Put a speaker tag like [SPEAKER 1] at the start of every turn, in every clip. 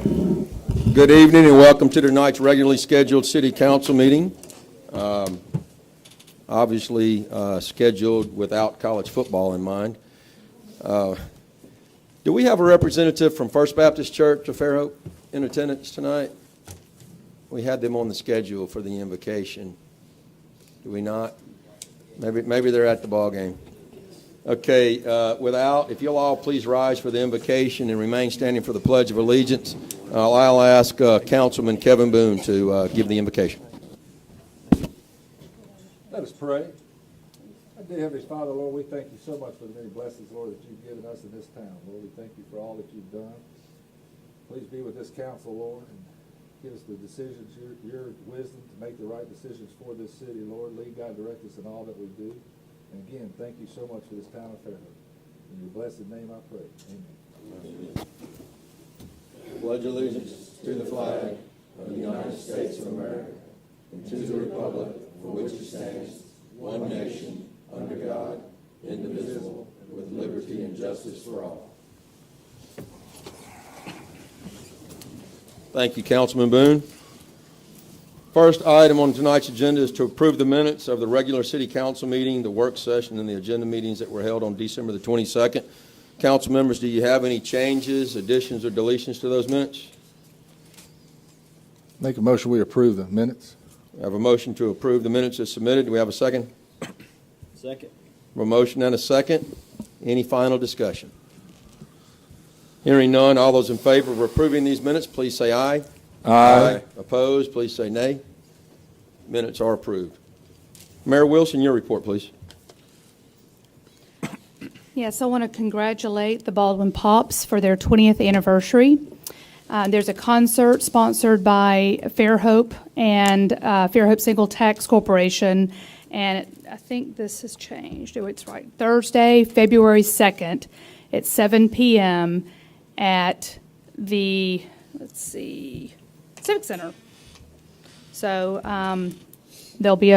[SPEAKER 1] Good evening and welcome to tonight's regularly scheduled City Council meeting. Obviously scheduled without college football in mind. Do we have a representative from First Baptist Church of Fairhope in attendance tonight? We had them on the schedule for the invocation. Do we not? Maybe they're at the ball game. Okay, if you'll all please rise for the invocation and remain standing for the Pledge of Allegiance, I'll ask Councilman Kevin Boone to give the invocation.
[SPEAKER 2] Let us pray. Dear Heavenly Father, Lord, we thank you so much for the many blessings, Lord, that you've given us in this town. Lord, we thank you for all that you've done. Please be with this council, Lord, and give us the decisions, your wisdom to make the right decisions for this city, Lord. Lead, God, direct us in all that we do. And again, thank you so much for this town of Fairhope. In your blessed name I pray. Amen.
[SPEAKER 1] Pledge allegiance to the flag of the United States of America and to the republic for which it stands, one nation, under God, indivisible, with liberty and justice for all. Thank you, Councilman Boone. First item on tonight's agenda is to approve the minutes of the regular City Council meeting, the work session, and the agenda meetings that were held on December the 22nd. Council members, do you have any changes, additions, or deletions to those minutes?
[SPEAKER 2] Make a motion we approve the minutes.
[SPEAKER 1] We have a motion to approve the minutes as submitted. Do we have a second?
[SPEAKER 3] Second.
[SPEAKER 1] A motion and a second. Any final discussion? Hearing none, all those in favor of approving these minutes, please say aye.
[SPEAKER 2] Aye.
[SPEAKER 1] Opposed, please say nay. Minutes are approved. Mayor Wilson, your report, please.
[SPEAKER 4] Yes, I want to congratulate the Baldwin Pops for their 20th anniversary. There's a concert sponsored by Fairhope and Fairhope Single Tax Corporation, and I think this has changed. Oh, it's right. Thursday, February 2nd at 7 p.m. at the, Civic Center. So there'll be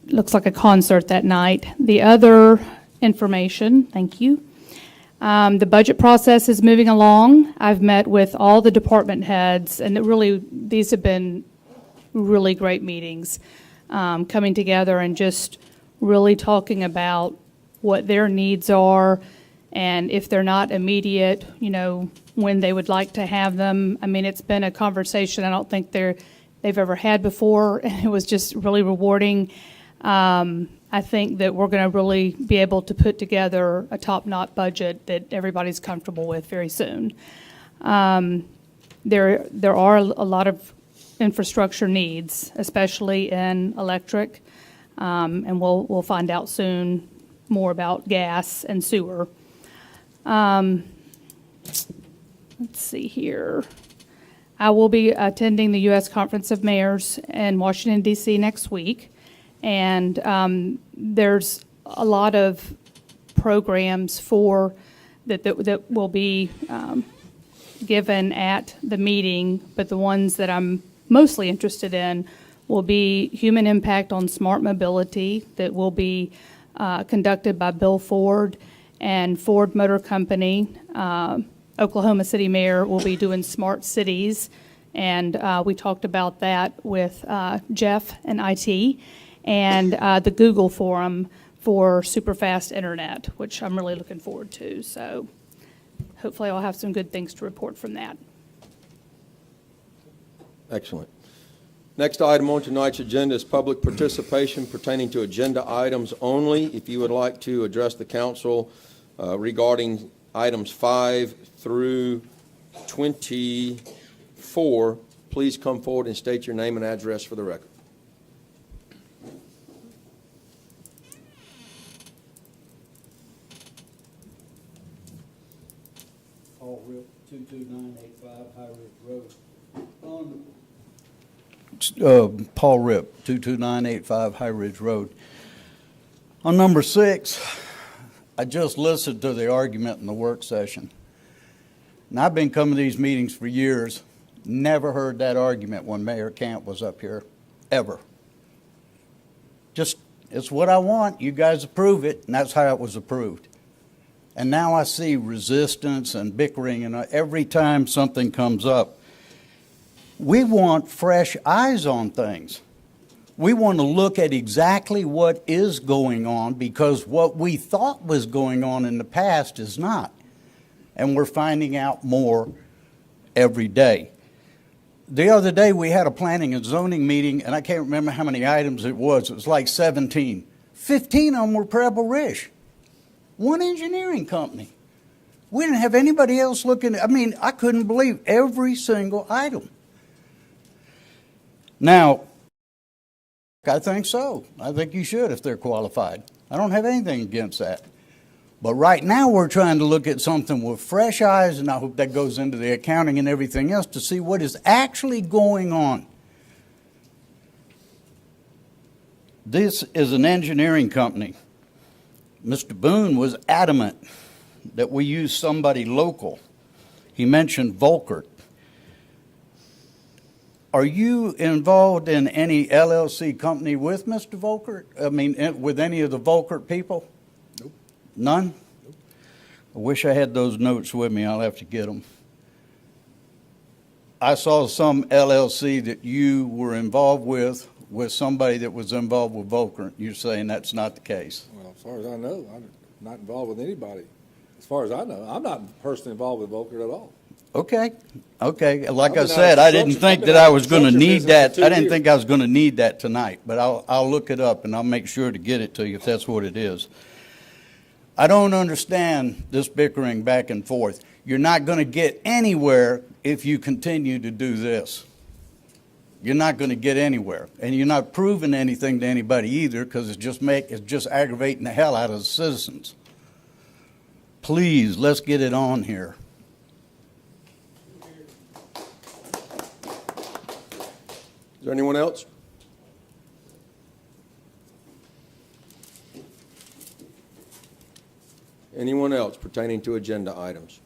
[SPEAKER 4] looks like a concert that night. The other information, thank you. The budget process is moving along. I've met with all the department heads, and these have been really great meetings, coming together and just really talking about what their needs are, and if they're not immediate, when they would like to have them. I mean, it's been a conversation I don't think they've ever had before, and it was just really rewarding. I think that we're going to really be able to put together a top-notch budget that everybody's comfortable with very soon. There are a lot of infrastructure needs, especially in electric, and we'll find out soon more about gas and sewer. Let's see here. I will be attending the U.S. Conference of Mayors in Washington, D.C. next week. And there's a lot of programs that will be given at the meeting, but the ones that I'm mostly interested in will be human impact on smart mobility that will be conducted by Bill Ford and Ford Motor Company. Oklahoma City Mayor will be doing smart cities, and we talked about that with Jeff and IT. And the Google Forum for super fast internet, which I'm really looking forward to. So hopefully I'll have some good things to report from that.
[SPEAKER 1] Excellent. Next item on tonight's agenda is public participation pertaining to agenda items only. If you would like to address the council regarding items 5 through 24, please come forward and state your name and address for the record.
[SPEAKER 3] Paul Rip, 22985 High Ridge Road. Paul Rip, 22985 High Ridge Road. On number 6, I just listened to the argument in the work session. And I've been coming to these meetings for years, never heard that argument when Mayor Camp was up here, ever. Just, it's what I want, you guys approve it, and that's how it was approved. And now I see resistance and bickering, and every time something comes up, we want fresh eyes on things. We want to look at exactly what is going on, because what we thought was going on in the past is not. And we're finding out more every day. The other day we had a planning and zoning meeting, and I can't remember how many items it was. It was like 17. 15 of them were Pebble Ridge. One engineering company. We didn't have anybody else looking. I mean, I couldn't believe every single item. Now, I think so. I think you should if they're qualified. I don't have anything against that. But right now we're trying to look at something with fresh eyes, and I hope that goes into the accounting and everything else to see what is actually going on. This is an engineering company. Mr. Boone was adamant that we use somebody local. He mentioned Volkert. Are you involved in any LLC company with Mr. Volkert? I mean, with any of the Volkert people?
[SPEAKER 2] Nope.
[SPEAKER 3] None? Nope. I wish I had those notes with me. I'll have to get them. I saw some LLC that you were involved with somebody that was involved with Volkert. You're saying that's not the case?
[SPEAKER 2] Well, as far as I know, I'm not involved with anybody. As far as I know, I'm not personally involved with Volker at all.
[SPEAKER 3] Okay. Like I
[SPEAKER 2] I've been
[SPEAKER 3] said,
[SPEAKER 2] out
[SPEAKER 3] I
[SPEAKER 2] of
[SPEAKER 3] didn't
[SPEAKER 2] construction-
[SPEAKER 3] think
[SPEAKER 2] I've been
[SPEAKER 3] that
[SPEAKER 2] out
[SPEAKER 3] I
[SPEAKER 2] of
[SPEAKER 3] was going to
[SPEAKER 2] construction
[SPEAKER 3] need
[SPEAKER 2] business
[SPEAKER 3] that.
[SPEAKER 2] for 2
[SPEAKER 3] I didn't
[SPEAKER 2] years.
[SPEAKER 3] think I was going to need that tonight, but I'll look it up and I'll make sure to get it to you if that's what it is. I don't understand this bickering back and forth. You're not going to get anywhere if you continue to do this. You're not going to get anywhere, and you're not proving anything to anybody either, because it's just aggravating the hell out of the citizens. Please, let's get it on here.
[SPEAKER 1] Is there anyone else? Anyone else pertaining to agenda items?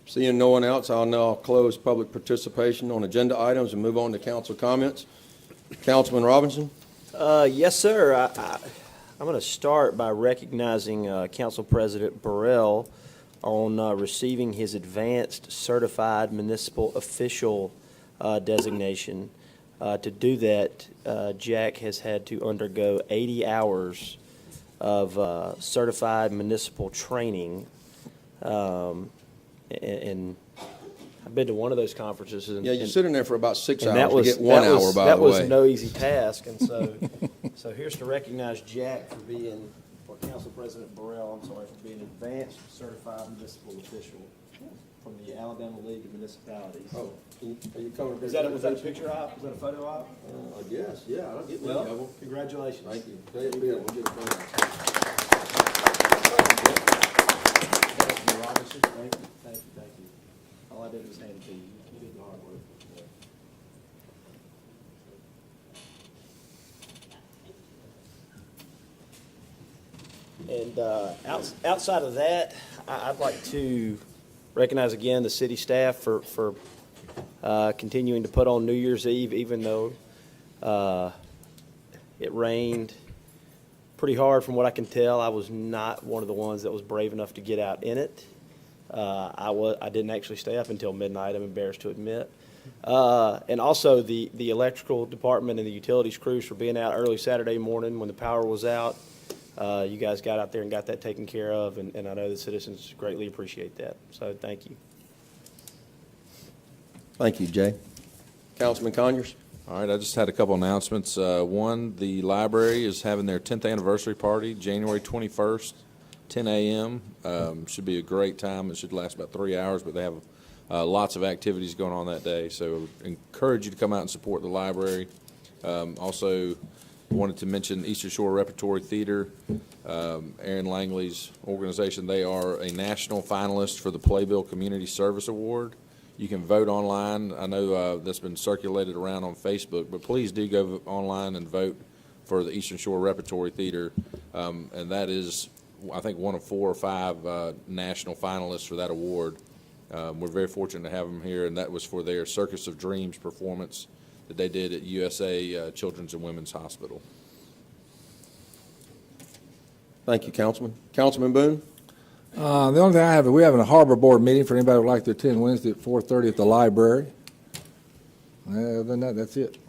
[SPEAKER 1] Seeing no one else, I'll now close public participation on agenda items and move on to council comments. Councilman Robinson?
[SPEAKER 5] Yes, sir. I'm going to start by recognizing Council President Burrell on receiving his advanced certified municipal official designation. To do that, Jack has had to undergo 80 hours of certified municipal training. And I've been to one of those conferences. And,
[SPEAKER 1] Yeah, you sit in there for about 6
[SPEAKER 5] and
[SPEAKER 1] hours
[SPEAKER 5] that was,
[SPEAKER 1] to get 1
[SPEAKER 5] that
[SPEAKER 1] hour,
[SPEAKER 5] was,
[SPEAKER 1] by
[SPEAKER 5] that
[SPEAKER 1] the
[SPEAKER 5] was
[SPEAKER 1] way.
[SPEAKER 5] no easy task. And so, so here's to recognize Jack for being, or Council President Burrell, I'm sorry, for being advanced certified municipal official from the Alabama League of Municipalities.
[SPEAKER 1] Oh, are you coming?
[SPEAKER 5] Was that a picture op? Was that a photo op?
[SPEAKER 1] I guess, yeah, I'll get many of them.
[SPEAKER 5] Congratulations.
[SPEAKER 1] Thank you. Pay it bill, we'll get a phone.
[SPEAKER 5] Councilman Robinson, thank you, thank you, thank you. All I did was hand it to you. You did the hard work. And outside of that, I'd like to recognize again the city staff for continuing to put on New Year's Eve, even though it rained pretty hard. From what I can tell, I was not one of the ones that was brave enough to get out in it. I didn't actually stay up until midnight, I'm embarrassed to admit. And also the electrical department and the utilities crews for being out early Saturday morning when the power was out. You guys got out there and got that taken care of, and I know the citizens greatly appreciate that. So thank you.
[SPEAKER 1] Thank you, Jay. Councilman Conyers?
[SPEAKER 6] All right, I just had a couple announcements. One, the library is having their 10th anniversary party, January 21st, 10 a.m. Should be a great time. It should last about 3 hours, but they have lots of activities going on that day. So encourage you to come out and support the library. Also, wanted to mention Eastern Shore Repertory Theater, Aaron Langley's organization. They are a national finalist for the Playbill Community Service Award. You can vote online. I know that's been circulated around on Facebook, but please do go online and vote for the Eastern Shore Repertory Theater. And that is, I think, one of 4 or 5 national finalists for that award. We're very fortunate to have them here, and that was for their Circus of Dreams performance that they did at USA Children's and Women's Hospital.
[SPEAKER 1] Thank you, Councilman. Councilman Boone?
[SPEAKER 2] The only thing I have, we're having a harbor board meeting for anybody who would like to attend Wednesday at 4:30 at the library. Other than that, that's it.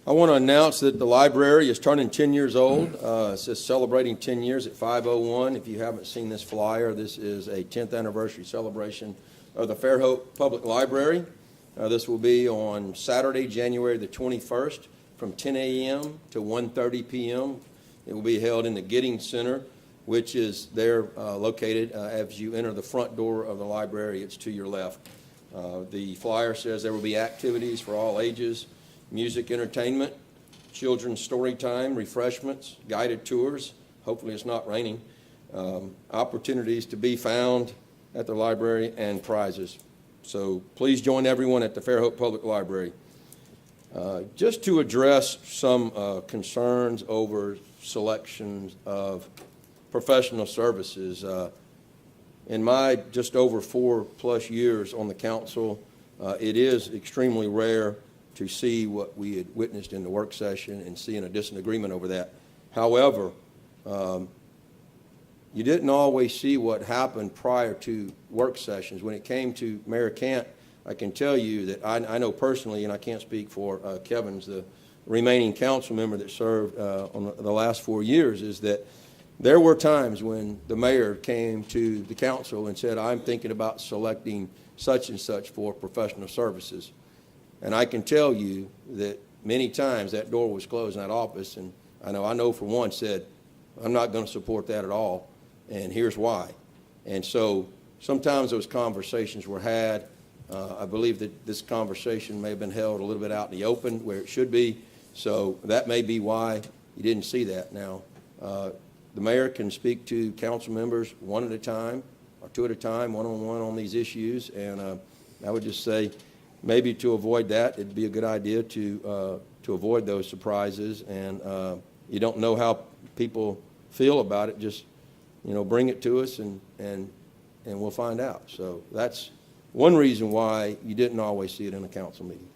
[SPEAKER 1] I want to announce that the library is turning 10 years old. It says celebrating 10 years at 501. If you haven't seen this flyer, this is a 10th anniversary celebration of the Fairhope Public Library. This will be on Saturday, January the 21st from 10 a.m. to 1:30 p.m. It will be held in the Giddings Center, which is there located as you enter the front door of the library. It's to your left. The flyer says there will be activities for all ages, music, entertainment, children's story time, refreshments, guided tours. Hopefully it's not raining. Opportunities to be found at the library and prizes. So please join everyone at the Fairhope Public Library. Just to address some concerns over selections of professional services. In my just over 4+ years on the council, it is extremely rare to see what we had witnessed in the work session and seeing a disagreement over that. However, you didn't always see what happened prior to work sessions. When it came to Mayor Cant, I can tell you that I know personally, and I can't speak for Kevin's, the remaining council member that served on the last 4 years, is that there were times when the mayor came to the council and said, I'm thinking about selecting such and such for professional services. And I can tell you that many times that door was closed in that office, and I know for one said, I'm not going to support that at all, and here's why. And so sometimes those conversations were had. I believe that this conversation may have been held a little bit out in the open where it should be, so that may be why you didn't see that. Now, the mayor can speak to council members one at a time or two at a time, one-on-one on these issues, and I would just say maybe to avoid that, it'd be a good idea to avoid those surprises, and you don't know how people feel about it, just bring it to us and we'll find out. So that's one reason why you didn't always see it in a council meeting.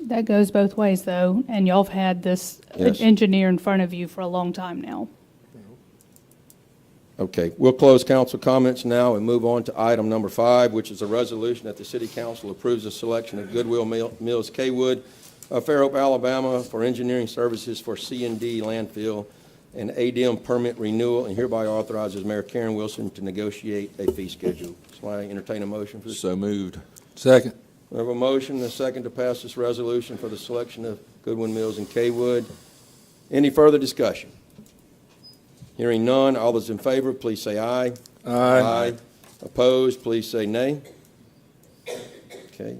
[SPEAKER 4] That goes both ways, though, and y'all have had this
[SPEAKER 1] Yes.
[SPEAKER 4] engineer in front of you for a long time now.
[SPEAKER 1] Okay, we'll close council comments now and move on to item number 5, which is a resolution that the city council approves the selection of Goodwill Mills Kaywood of Fairhope, Alabama for engineering services for C&D landfill and ADM permit renewal, and hereby authorizes Mayor Karen Wilson to negotiate a fee schedule. So I entertain a motion for this.
[SPEAKER 6] So moved.
[SPEAKER 2] Second.
[SPEAKER 1] We have a motion and a second to pass this resolution for the selection of Goodwin Mills and Kaywood. Any further discussion? Hearing none, all those in favor, please say aye.
[SPEAKER 2] Aye.
[SPEAKER 1] Opposed, please say nay. Okay.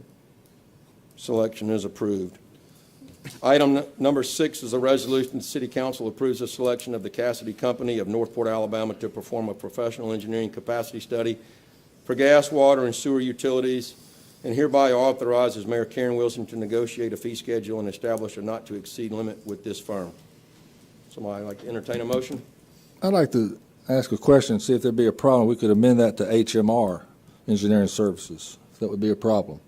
[SPEAKER 1] Selection is approved. Item number 6 is a resolution. The City Council approves the selection of the Cassidy Company of Northport, Alabama to perform a professional engineering capacity study for gas, water, and sewer utilities, and hereby authorizes Mayor Karen Wilson to negotiate a fee schedule and establish a not-to-exceed limit with this firm. Somebody like to entertain a motion?
[SPEAKER 2] I'd like to ask a question, see if there'd be a problem. We could amend that to HMR, Engineering Services, if that would be a problem.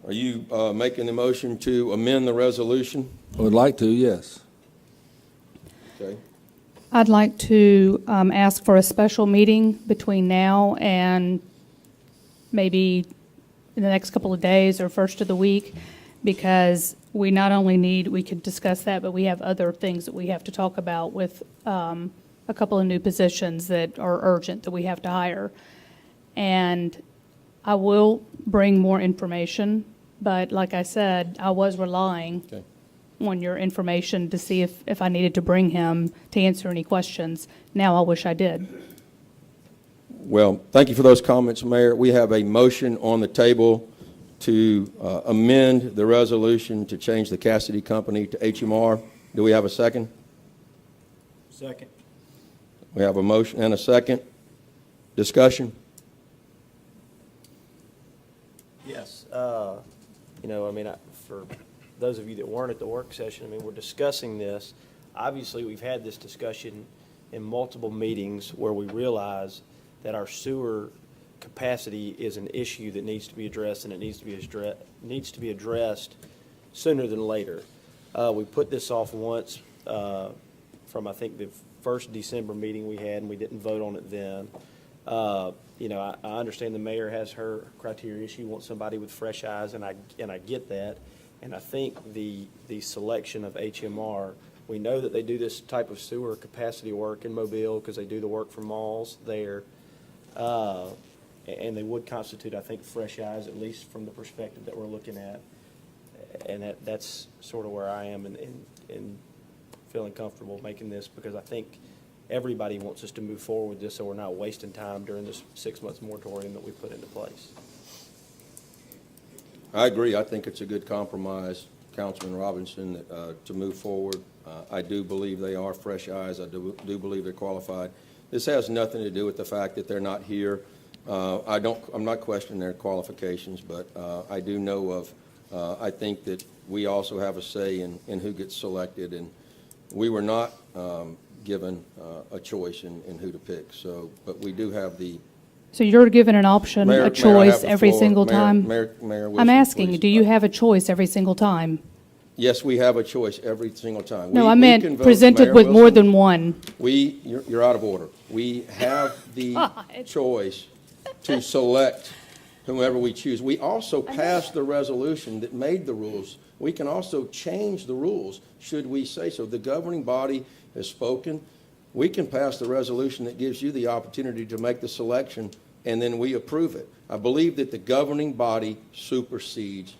[SPEAKER 1] Are you making the motion to amend the resolution?
[SPEAKER 2] I would like to, yes.
[SPEAKER 1] Okay.
[SPEAKER 4] I'd like to ask for a special meeting between now and maybe in the next couple of days or first of the week, because we not only we could discuss that, but we have other things that we have to talk about with a couple of new positions that are urgent that we have to hire. And I will bring more information, but like I said, I was relying
[SPEAKER 1] Okay.
[SPEAKER 4] on your information to see if I needed to bring him to answer any questions. Now I wish I did.
[SPEAKER 1] Well, thank you for those comments, Mayor. We have a motion on the table to amend the resolution to change the Cassidy Company to HMR. Do we have a second?
[SPEAKER 5] Second.
[SPEAKER 1] We have a motion and a second. Discussion?
[SPEAKER 5] Yes. For those of you that weren't at the work session, we're discussing this. Obviously, we've had this discussion in multiple meetings where we realize that our sewer capacity is an issue that needs to be addressed, and it needs to be addressed sooner than later. We put this off once from I think the first December meeting we had, and we didn't vote on it then. You know, I understand the mayor has her criteria. She wants somebody with fresh eyes, and I get that. And I think the selection of HMR, we know that they do this type of sewer capacity work in Mobile because they do the work for malls there. And they would constitute, I think, fresh eyes, at least from the perspective that we're looking at. And that's sort of where I am in feeling comfortable making this, because I think everybody wants us to move forward with this so we're not wasting time during this 6 months moratorium that we put into place.
[SPEAKER 1] I agree. I think it's a good compromise, Councilman Robinson, to move forward. I do believe they are fresh eyes. I do believe they're qualified. This has nothing to do with the fact that they're not here. I'm not questioning their qualifications, but I do know of, I think that we also have a say in who gets selected, and we were not given a choice in who to pick. So, but we do have the.
[SPEAKER 4] So you're given an option,
[SPEAKER 1] Mayor,
[SPEAKER 4] a
[SPEAKER 1] I have
[SPEAKER 4] choice
[SPEAKER 1] the
[SPEAKER 4] every
[SPEAKER 1] floor.
[SPEAKER 4] single
[SPEAKER 1] Mayor-
[SPEAKER 4] time?
[SPEAKER 1] Mayor Wilson,
[SPEAKER 4] I'm asking,
[SPEAKER 1] please.
[SPEAKER 4] do you have a choice every single time?
[SPEAKER 1] Yes, we have a choice every single time.
[SPEAKER 4] No,
[SPEAKER 1] We
[SPEAKER 4] I
[SPEAKER 1] can
[SPEAKER 4] meant
[SPEAKER 1] vote,
[SPEAKER 4] presented
[SPEAKER 1] Mayor
[SPEAKER 4] with more
[SPEAKER 1] Wilson.
[SPEAKER 4] than one.
[SPEAKER 1] You're out of order. We have the
[SPEAKER 4] God.
[SPEAKER 1] choice to select whomever we choose. We also passed the resolution that made the rules. We can also change the rules should we say so. The governing body has spoken. We can pass the resolution that gives you the opportunity to make the selection, and then we approve it. I believe that the governing body supersedes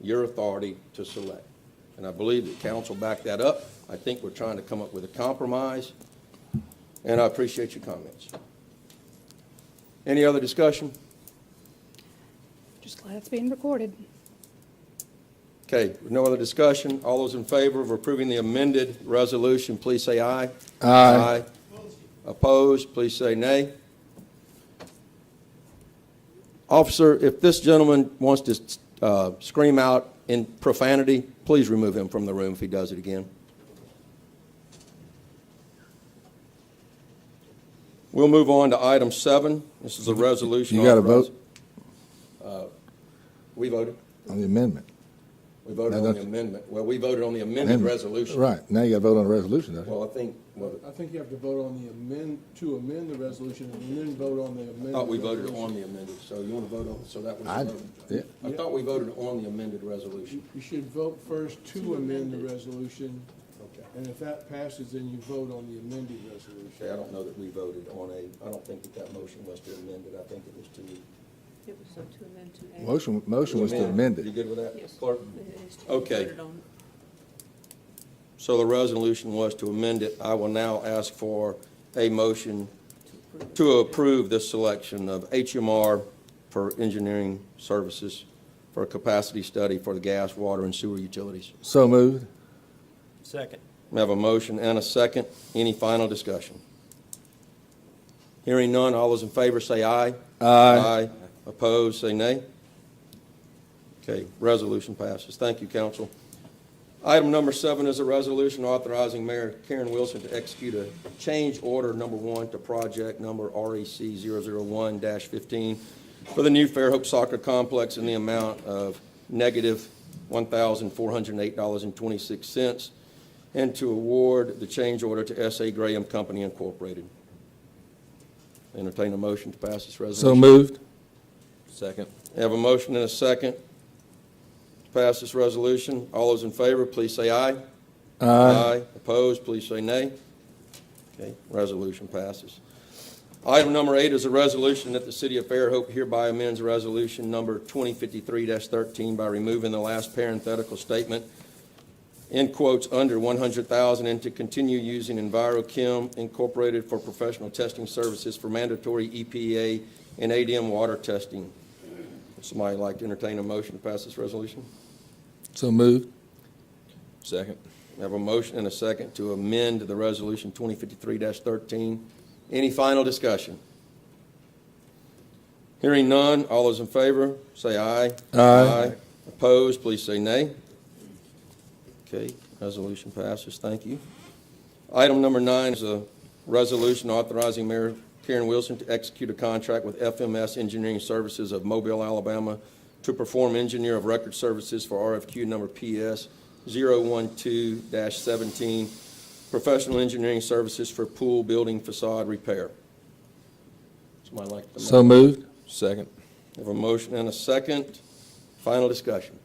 [SPEAKER 1] your authority to select. And I believe that council backed that up. I think we're trying to come up with a compromise, and I appreciate your comments. Any other discussion?
[SPEAKER 4] Just glad it's being recorded.
[SPEAKER 1] Okay, with no other discussion, all those in favor of approving the amended resolution, please say aye.
[SPEAKER 2] Aye.
[SPEAKER 1] Opposed, please say nay. Officer, if this gentleman wants to scream out in profanity, please remove him from the room if he does it again. We'll move on to item 7. This is a resolution.
[SPEAKER 7] You got to
[SPEAKER 1] authorizing-
[SPEAKER 7] vote
[SPEAKER 1] We voted.
[SPEAKER 7] on the amendment.
[SPEAKER 1] We voted
[SPEAKER 7] No,
[SPEAKER 1] on the
[SPEAKER 7] don't-
[SPEAKER 1] amendment. Well, we voted on the amended resolution.
[SPEAKER 7] Right, now you got to vote on the resolution, don't you?
[SPEAKER 1] Well, I think,
[SPEAKER 8] I think you have to vote on to amend the resolution and then vote on the amendment.
[SPEAKER 1] I thought we voted on the amended, so you want to vote on, so that was
[SPEAKER 7] I-
[SPEAKER 1] the vote.
[SPEAKER 7] yeah.
[SPEAKER 1] I thought we voted on the amended resolution.
[SPEAKER 8] You should vote first to amend the resolution,
[SPEAKER 1] Okay.
[SPEAKER 8] and if that passes, then you vote on the amended
[SPEAKER 1] Okay,
[SPEAKER 8] resolution.
[SPEAKER 1] I don't know that we voted on I don't think that motion was to amend it. I think it was to.
[SPEAKER 9] It was to amend to add.
[SPEAKER 7] Motion was to amend
[SPEAKER 1] You
[SPEAKER 7] it.
[SPEAKER 1] good with that,
[SPEAKER 9] Yes.
[SPEAKER 1] Clerk?
[SPEAKER 9] It is to be
[SPEAKER 1] Okay.
[SPEAKER 9] voted on.
[SPEAKER 1] So the resolution was to amend it. I will now ask for a motion to approve this selection of HMR for engineering services for a capacity study for the gas, water, and sewer utilities.
[SPEAKER 7] So moved.
[SPEAKER 5] Second.
[SPEAKER 1] We have a motion and a second. Any final discussion? Hearing none, all those in favor say aye. Aye. Opposed, say nay. Okay, resolution passes. Thank you, council. Item number 7 is a resolution authorizing Mayor Karen Wilson to execute a change order number 1 to project number REC 001-15 for the new Fairhope Soccer Complex in the amount of negative $1,408.26, and to award the change order to S.A. Graham Company Incorporated. Entertain a motion to pass this resolution.
[SPEAKER 7] So moved.
[SPEAKER 6] Second.
[SPEAKER 1] I have a motion and a second to pass this resolution. All those in favor, please say aye. Aye. Opposed, please say nay. Okay, resolution passes. Item number 8 is a resolution that the City of Fairhope hereby amends resolution number 2053-13 by removing the last parenthetical statement in quotes under 100,000 and to continue using EnviroChem Incorporated for professional testing services for mandatory EPA and ADM water testing. Would somebody like to entertain a motion to pass this resolution?
[SPEAKER 7] So moved.
[SPEAKER 6] Second.
[SPEAKER 1] We have a motion and a second to amend the resolution 2053-13. Any final discussion? Hearing none, all those in favor, say aye.
[SPEAKER 7] Aye.
[SPEAKER 1] Opposed, please say nay. Okay, resolution passes. Thank you. Item number 9 is a resolution authorizing Mayor Karen Wilson to execute a contract with FMS Engineering Services of Mobile, Alabama, to perform engineer of record services for RFQ number PS 012-17 professional engineering services for pool building facade repair. Somebody like to?
[SPEAKER 7] So moved.
[SPEAKER 6] Second.
[SPEAKER 1] We have a motion and a second. Final discussion.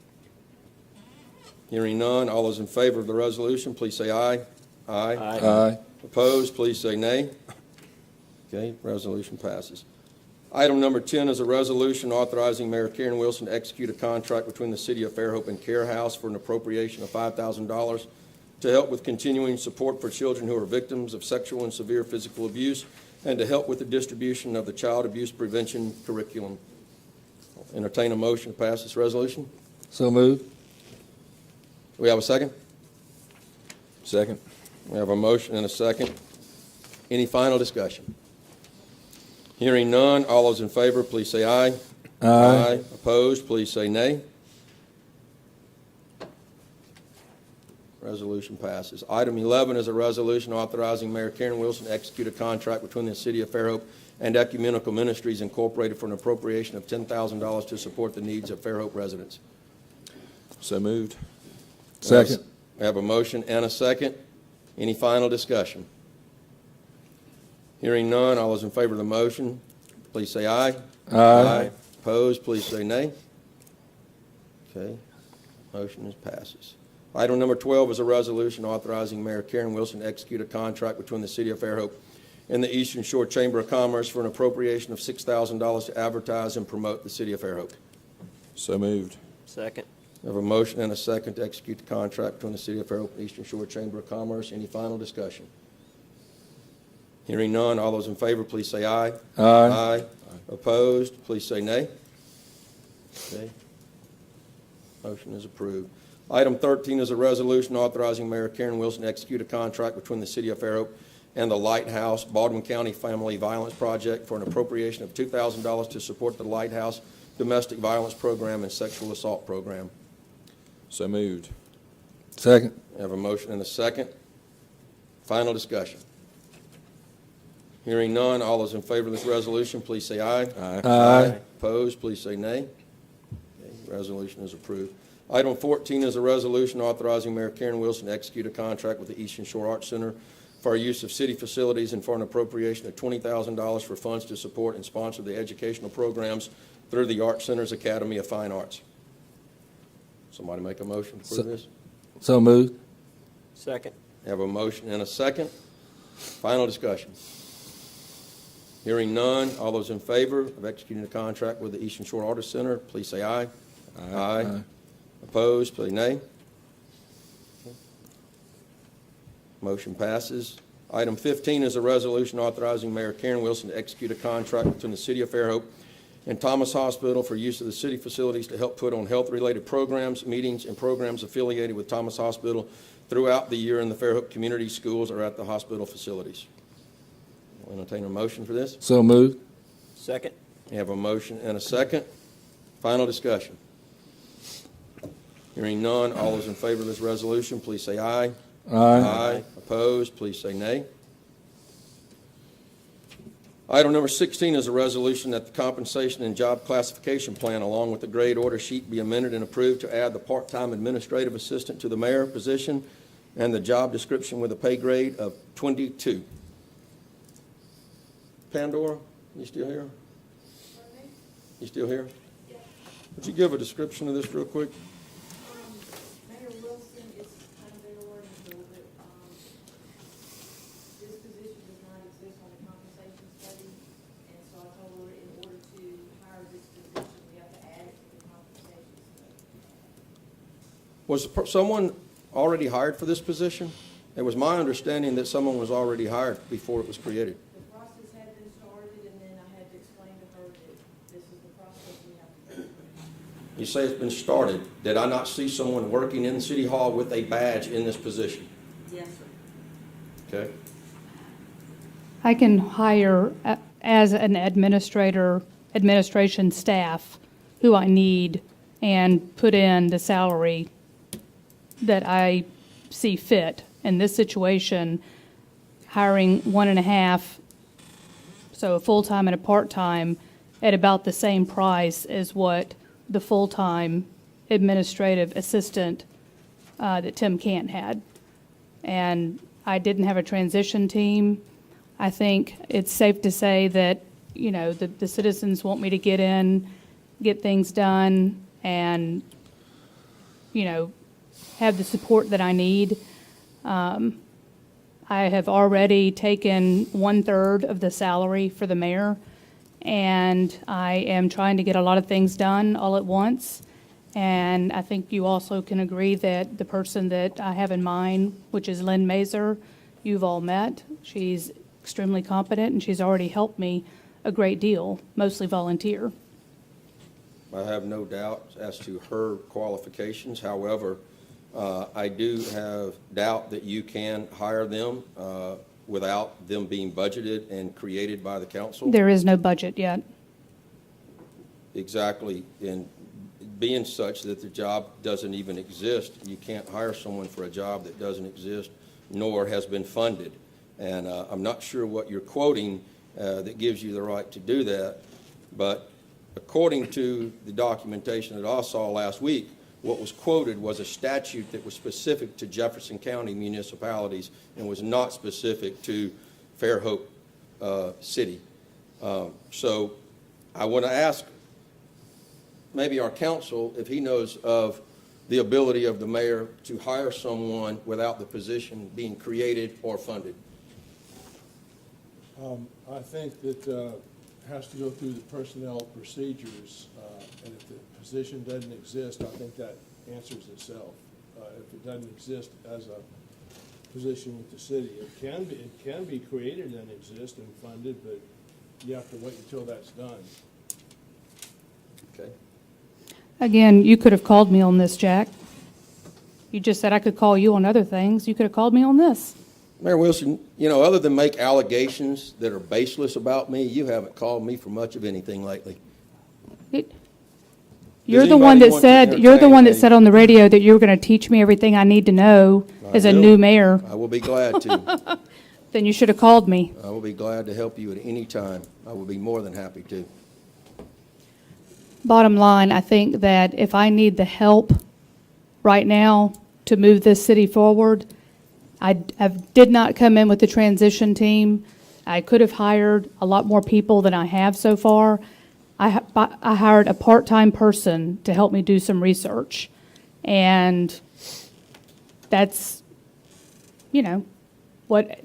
[SPEAKER 1] Hearing none, all those in favor of the resolution, please say aye. Aye.
[SPEAKER 7] Aye.
[SPEAKER 1] Opposed, please say nay. Okay, resolution passes. Item number 10 is a resolution authorizing Mayor Karen Wilson to execute a contract between the City of Fairhope and Care House for an appropriation of $5,000 to help with continuing support for children who are victims of sexual and severe physical abuse and to help with the distribution of the child abuse prevention curriculum. Entertain a motion to pass this resolution.
[SPEAKER 7] So moved.
[SPEAKER 1] Do we have a second?
[SPEAKER 6] Second.
[SPEAKER 1] We have a motion and a second. Any final discussion? Hearing none, all those in favor, please say aye.
[SPEAKER 7] Aye.
[SPEAKER 1] Opposed, please say nay. Resolution passes. Item 11 is a resolution authorizing Mayor Karen Wilson to execute a contract between the City of Fairhope and Ecumenical Ministries Incorporated for an appropriation of $10,000 to support the needs of Fairhope residents.
[SPEAKER 6] So moved.
[SPEAKER 7] Second.
[SPEAKER 1] We have a motion and a second. Any final discussion? Hearing none, all those in favor of the motion, please say aye.
[SPEAKER 7] Aye.
[SPEAKER 1] Opposed, please say nay. Okay, motion passes. Item number 12 is a resolution authorizing Mayor Karen Wilson to execute a contract between the City of Fairhope and the Eastern Shore Chamber of Commerce for an appropriation of $6,000 to advertise and promote the City of Fairhope.
[SPEAKER 6] So moved.
[SPEAKER 5] Second.
[SPEAKER 1] We have a motion and a second to execute the contract between the City of Fairhope and Eastern Shore Chamber of Commerce. Any final discussion? Hearing none, all those in favor, please say aye.
[SPEAKER 7] Aye.
[SPEAKER 1] Opposed, please say nay. Okay. Motion is approved. Item 13 is a resolution authorizing Mayor Karen Wilson to execute a contract between the City of Fairhope and the Lighthouse Baldwin County Family Violence Project for an appropriation of $2,000 to support the Lighthouse Domestic Violence Program and Sexual Assault Program.
[SPEAKER 6] So moved.
[SPEAKER 7] Second.
[SPEAKER 1] We have a motion and a second. Final discussion. Hearing none, all those in favor of this resolution, please say aye.
[SPEAKER 7] Aye.
[SPEAKER 1] Opposed, please say nay. Okay, resolution is approved. Item 14 is a resolution authorizing Mayor Karen Wilson to execute a contract with the Eastern Shore Arts Center for our use of city facilities and for an appropriation of $20,000 for funds to support and sponsor the educational programs through the Arts Center's Academy of Fine Arts. Somebody make a motion for this?
[SPEAKER 7] So moved.
[SPEAKER 5] Second.
[SPEAKER 1] We have a motion and a second. Final discussion. Hearing none, all those in favor of executing the contract with the Eastern Shore Artist Center, please say aye. Aye. Opposed, please nay. Motion passes. Item 15 is a resolution authorizing Mayor Karen Wilson to execute a contract between the City of Fairhope and Thomas Hospital for use of the city facilities to help put on health-related programs, meetings, and programs affiliated with Thomas Hospital throughout the year in the Fairhope community schools or at the hospital facilities. I'll entertain a motion for this.
[SPEAKER 7] So moved.
[SPEAKER 5] Second.
[SPEAKER 1] We have a motion and a second. Final discussion. Hearing none, all those in favor of this resolution, please say aye.
[SPEAKER 7] Aye.
[SPEAKER 1] Opposed, please say nay. Item number 16 is a resolution that the compensation and job classification plan, along with the grade order sheet, be amended and approved to add the part-time administrative assistant to the mayor position and the job description with a pay grade of 22. Pandora, you still here? You still here? Would you give a description of this real quick?
[SPEAKER 9] Mayor Wilson is kind of in order a little bit. This position does not exist on the compensation study, and so I told her in order to hire this position, we have to add it to the compensation study.
[SPEAKER 1] Was someone already hired for this position? It was my understanding that someone was already hired before it was created.
[SPEAKER 9] The process had been started, and then I had to explain to her that this is the process we have to go through.
[SPEAKER 1] You say it's been started. Did I not see someone working in City Hall with a badge in this position?
[SPEAKER 9] Yes, sir.
[SPEAKER 1] Okay?
[SPEAKER 4] I can hire as an administration staff who I need and put in the salary that I see fit. In this situation, hiring 1.5, so a full-time and a part-time, at about the same price as what the full-time administrative assistant that Tim Cant had. And I didn't have a transition team. I think it's safe to say that, you know, the citizens want me to get in, get things done, and, you know, have the support that I need. I have already taken 1/3 of the salary for the mayor, and I am trying to get a lot of things done all at once. And I think you also can agree that the person that I have in mind, which is Lynn Mazer, you've all met. She's extremely competent, and she's already helped me a great deal, mostly volunteer.
[SPEAKER 1] I have no doubt as to her qualifications. However, I do have doubt that you can hire them without them being budgeted and created by the council.
[SPEAKER 4] There is no budget yet.
[SPEAKER 1] Exactly, and being such that the job doesn't even exist, you can't hire someone for a job that doesn't exist nor has been funded. And I'm not sure what you're quoting that gives you the right to do that, but according to the documentation that I saw last week, what was quoted was a statute that was specific to Jefferson County municipalities and was not specific to Fairhope City. So I want to ask maybe our council if he knows of the ability of the mayor to hire someone without the position being created or funded.
[SPEAKER 8] I think that has to go through the personnel procedures, and if the position doesn't exist, I think that answers itself. If it doesn't exist as a position with the city, it can be created and exist and funded, but you have to wait until that's done.
[SPEAKER 1] Okay.
[SPEAKER 4] Again, you could have called me on this, Jack. You just said I could call you on other things. You could have called me on this.
[SPEAKER 1] Mayor Wilson, you know, other than make allegations that are baseless about me, you haven't called me for much of anything lately.
[SPEAKER 4] You're the one that
[SPEAKER 1] anybody want to
[SPEAKER 4] said, you're the one that
[SPEAKER 1] entertain
[SPEAKER 4] said on the radio that you were going to teach me everything I need to know as a
[SPEAKER 1] will.
[SPEAKER 4] new mayor.
[SPEAKER 1] I will be glad to.
[SPEAKER 4] Then you should have called me.
[SPEAKER 1] I will be glad to help you at any time. I will be more than happy to.
[SPEAKER 4] Bottom line, I think that if I need the help right now to move this city forward, I did not come in with the transition team. I could have hired a lot more people than I have so far. I hired a part-time person to help me do some research. And that's, you know,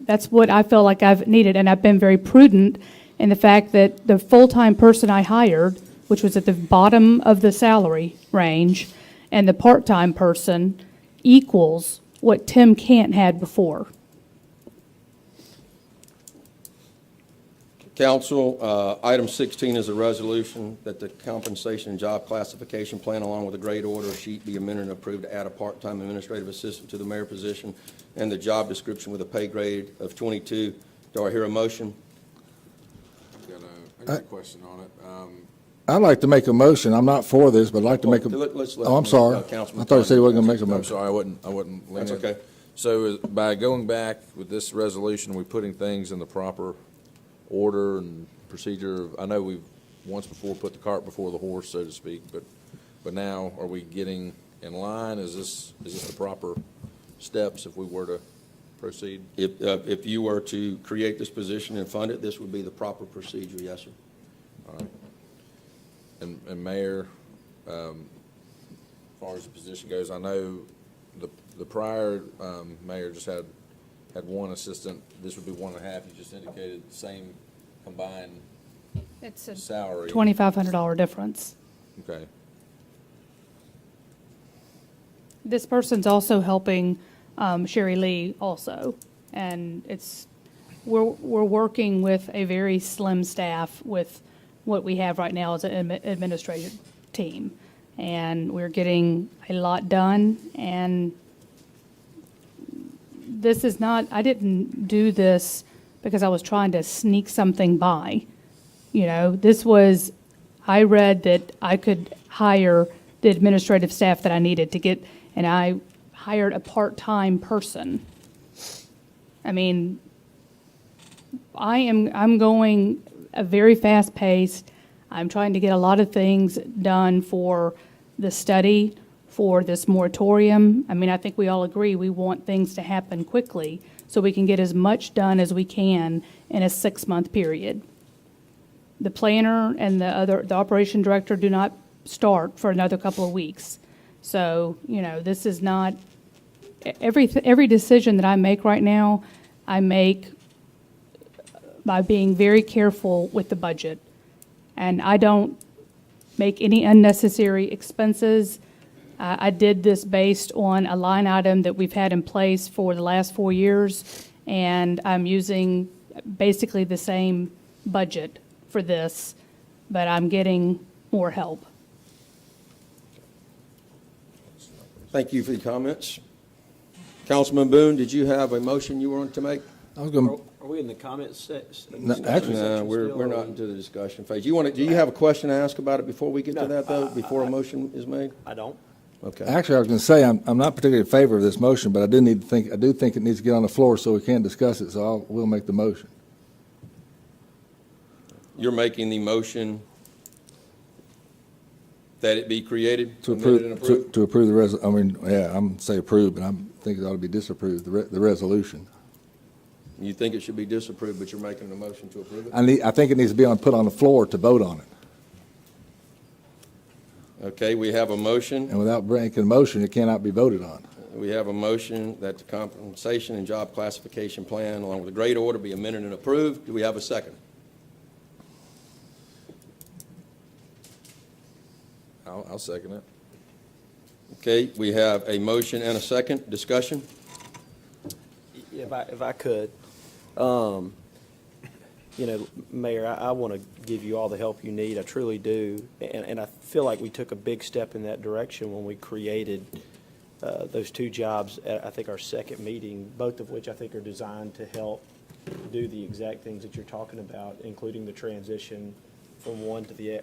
[SPEAKER 4] that's what I feel like I've needed. And I've been very prudent in the fact that the full-time person I hired, which was at the bottom of the salary range, and the part-time person equals what Tim Cant had before.
[SPEAKER 1] Council, item 16 is a resolution that the compensation and job classification plan along with a grade order sheet be amended and approved to add a part-time administrative assistant to the mayor position and the job description with a pay grade of 22. Do I hear a motion?
[SPEAKER 6] I got a question on it.
[SPEAKER 7] I'd like to make a motion. I'm not for this, but I'd like to make a,
[SPEAKER 1] Let's let
[SPEAKER 7] oh, I'm sorry.
[SPEAKER 1] Councilman
[SPEAKER 7] I thought you said you
[SPEAKER 1] Thomas
[SPEAKER 7] wasn't going to make a
[SPEAKER 6] I'm
[SPEAKER 7] motion.
[SPEAKER 6] sorry, I wasn't.
[SPEAKER 1] That's
[SPEAKER 6] leaning.
[SPEAKER 1] okay.
[SPEAKER 6] So by going back with this resolution, are we putting things in the proper order and procedure? I know we've once before put the cart before the horse, so to speak, but now are we getting in line? Is this the proper steps if we were to proceed?
[SPEAKER 1] If you were to create this position and fund it, this would be the proper procedure, yes, sir.
[SPEAKER 6] All right. And Mayor, as far as the position goes, I know the prior mayor just had one assistant. This would be 1.5. You just indicated the same combined
[SPEAKER 4] It's a
[SPEAKER 6] salary.
[SPEAKER 4] $2,500 difference.
[SPEAKER 6] Okay.
[SPEAKER 4] This person's also helping Sherry Lee also. And we're working with a very slim staff with what we have right now as an administrative team. And we're getting a lot done. And this is not, I didn't do this because I was trying to sneak something by. You know, this was, I read that I could hire the administrative staff that I needed to get, and I hired a part-time person. I mean, I'm going a very fast-paced. I'm trying to get a lot of things done for the study, for this moratorium. I mean, I think we all agree we want things to happen quickly, so we can get as much done as we can in a 6-month period. The planner and the operation director do not start for another couple of weeks. So, this is not, every decision that I make right now, I make by being very careful with the budget. And I don't make any unnecessary expenses. I did this based on a line item that we've had in place for the last 4 years, and I'm using basically the same budget for this, but I'm getting more help.
[SPEAKER 1] Thank you for the comments. Councilman Boone, did you have a motion you wanted to make?
[SPEAKER 7] I was going,
[SPEAKER 5] Are we in the comments section?
[SPEAKER 7] No, actually-
[SPEAKER 1] No, we're not into the discussion phase. Do you have a question to ask about it before we get to
[SPEAKER 5] No,
[SPEAKER 1] that, though, before a motion is made?
[SPEAKER 5] I don't.
[SPEAKER 1] Okay.
[SPEAKER 7] actually, I was going to say, I'm not particularly in favor of this motion, but I do think it needs to get on the floor so we can discuss it, so we'll make the motion.
[SPEAKER 1] You're making the motion that it be created,
[SPEAKER 7] To
[SPEAKER 1] amended and
[SPEAKER 7] approve,
[SPEAKER 1] approved?
[SPEAKER 7] to approve I'm say approve, but I'm thinking it ought to be disapproved, the resolution.
[SPEAKER 1] You think it should be disapproved, but you're making a motion to approve it?
[SPEAKER 7] I think it needs to be put on the floor to vote on it.
[SPEAKER 1] Okay, we have a motion.
[SPEAKER 7] And without making a motion, it cannot be voted on.
[SPEAKER 1] We have a motion that the compensation and job classification plan, along with the grade order, be amended and approved. Do we have a second?
[SPEAKER 6] I'll second it.
[SPEAKER 1] Okay, we have a motion and a second. Discussion?
[SPEAKER 5] If I could, Mayor, I want to give you all the help you need. I truly do. And I feel like we took a big step in that direction when we created those 2 jobs at, I think, our second meeting, both of which I think are designed to help do the exact things that you're talking about, including the transition from one to the